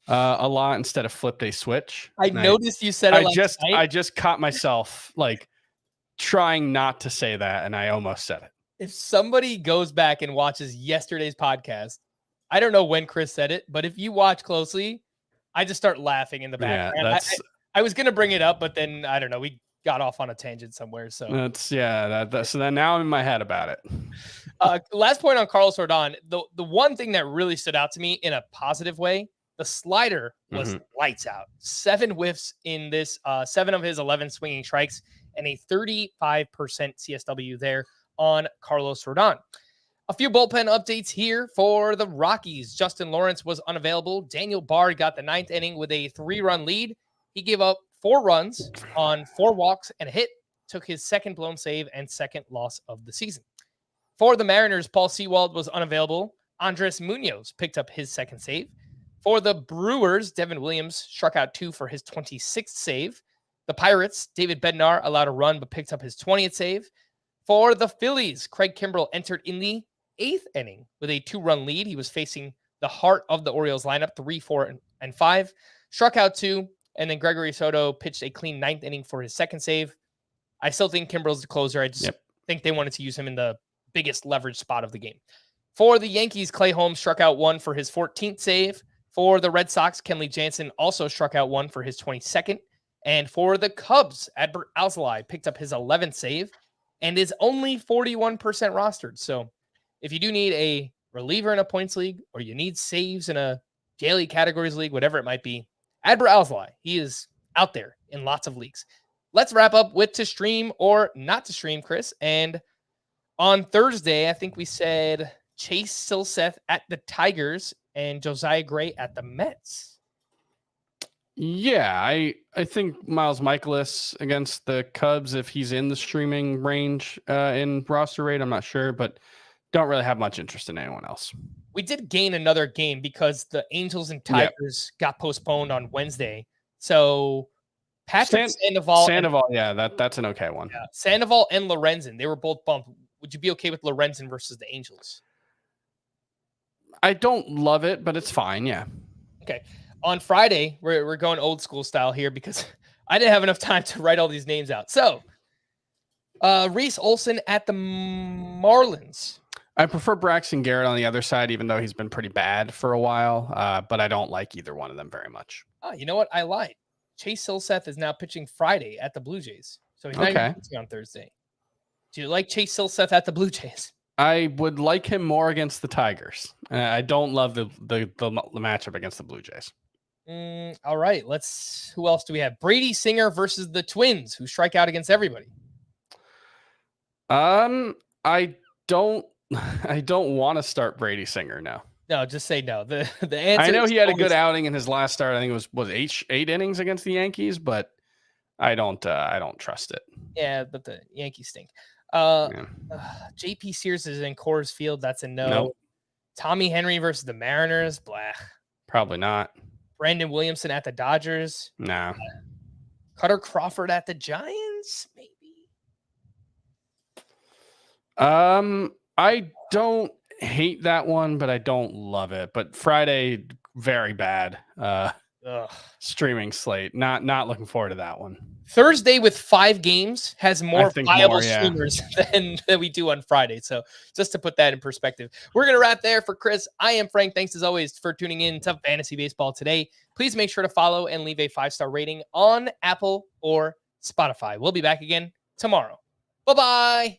a lot instead of flipped a switch. I noticed you said it. I just caught myself like trying not to say that, and I almost said it. If somebody goes back and watches yesterday's podcast, I don't know when Chris said it, but if you watch closely, I just start laughing in the background. Yeah, I was going to bring it up, but then I don't know. We got off on a tangent somewhere. So so then now I'm in my head about it. Last point on Carlos Rodon. The one thing that really stood out to me in a positive way, the slider was lights out. 7 whiffs in this, 7 of his 11 swinging strikes, and a 35% CSW there on Carlos Rodon. A few bullpen updates here for the Rockies. Justin Lawrence was unavailable. Daniel Bard got the 9th inning with a 3-run lead. He gave up 4 runs on 4 walks and a hit, took his 2nd blown save and 2nd loss of the season. For the Mariners, Paul Sewald was unavailable. Andres Munoz picked up his 2nd save. For the Brewers, Devin Williams struck out 2 for his 26th save. The Pirates, David Bednar allowed a run but picked up his 20th save. For the Phillies, Craig Kimbrell entered in the 8th inning with a 2-run lead. He was facing the heart of the Orioles lineup, 3, 4, and 5. Struck out 2, and then Gregory Soto pitched a clean 9th inning for his 2nd save. I still think Kimbrell's the closer. I just think they wanted to use him in the biggest leverage spot of the game. For the Yankees, Clay Holmes struck out 1 for his 14th save. For the Red Sox, Kenley Jansen also struck out 1 for his 22nd. And for the Cubs, Adbert Alzolay picked up his 11th save and is only 41% rostered. So if you do need a reliever in a points league, or you need saves in a daily categories league, whatever it might be, Adbert Alzolay, he is out there in lots of leagues. Let's wrap up with to stream or not to stream, Chris. And on Thursday, I think we said Chase Silseth at the Tigers and Josiah Gray at the Mets. Yeah, I think Miles Michaelis against the Cubs, if he's in the streaming range in roster rate, I'm not sure, but don't really have much interest in anyone else. We did gain another game because the Angels and Tigers got postponed on Wednesday. So Patrick Sandoval, that's an okay one. Yeah, Sandoval and Lorenzen, they were both bumped. Would you be okay with Lorenzen versus the Angels? I don't love it, but it's fine. Yeah. Okay. On Friday, we're going old school style here because I didn't have enough time to write all these names out. So, Reese Olson at the Marlins. I prefer Braxton Garrett on the other side, even though he's been pretty bad for a while. But I don't like either one of them very much. Oh, you know what? I lied. Chase Silseth is now pitching Friday at the Blue Jays. So he's not even pitching on Thursday. Do you like Chase Silseth at the Blue Jays? I would like him more against the Tigers. I don't love the matchup against the Blue Jays. All right. Who else do we have? Brady Singer versus the Twins, who strike out against everybody. I don't want to start Brady Singer now. No, just say no. The answer. I know he had a good outing in his last start. I think it was eight innings against the Yankees, but I don't trust it. Yeah, but the Yankees stink. JP Sears is in Coors Field. That's a no. Nope. Tommy Henry versus the Mariners. Blah. Probably not. Brandon Williamson at the Dodgers. No. Cutter Crawford at the Giants. Maybe. I don't hate that one, but I don't love it. But Friday, very bad. Streaming slate. Not looking forward to that one. Thursday with 5 games has more viable streamers than we do on Friday. So just to put that in perspective, we're going to wrap there for Chris. I am Frank. Thanks as always for tuning in to Fantasy Baseball today. Please make sure to follow and leave a 5-star rating on Apple or Spotify. We'll be back again tomorrow. Bye-bye.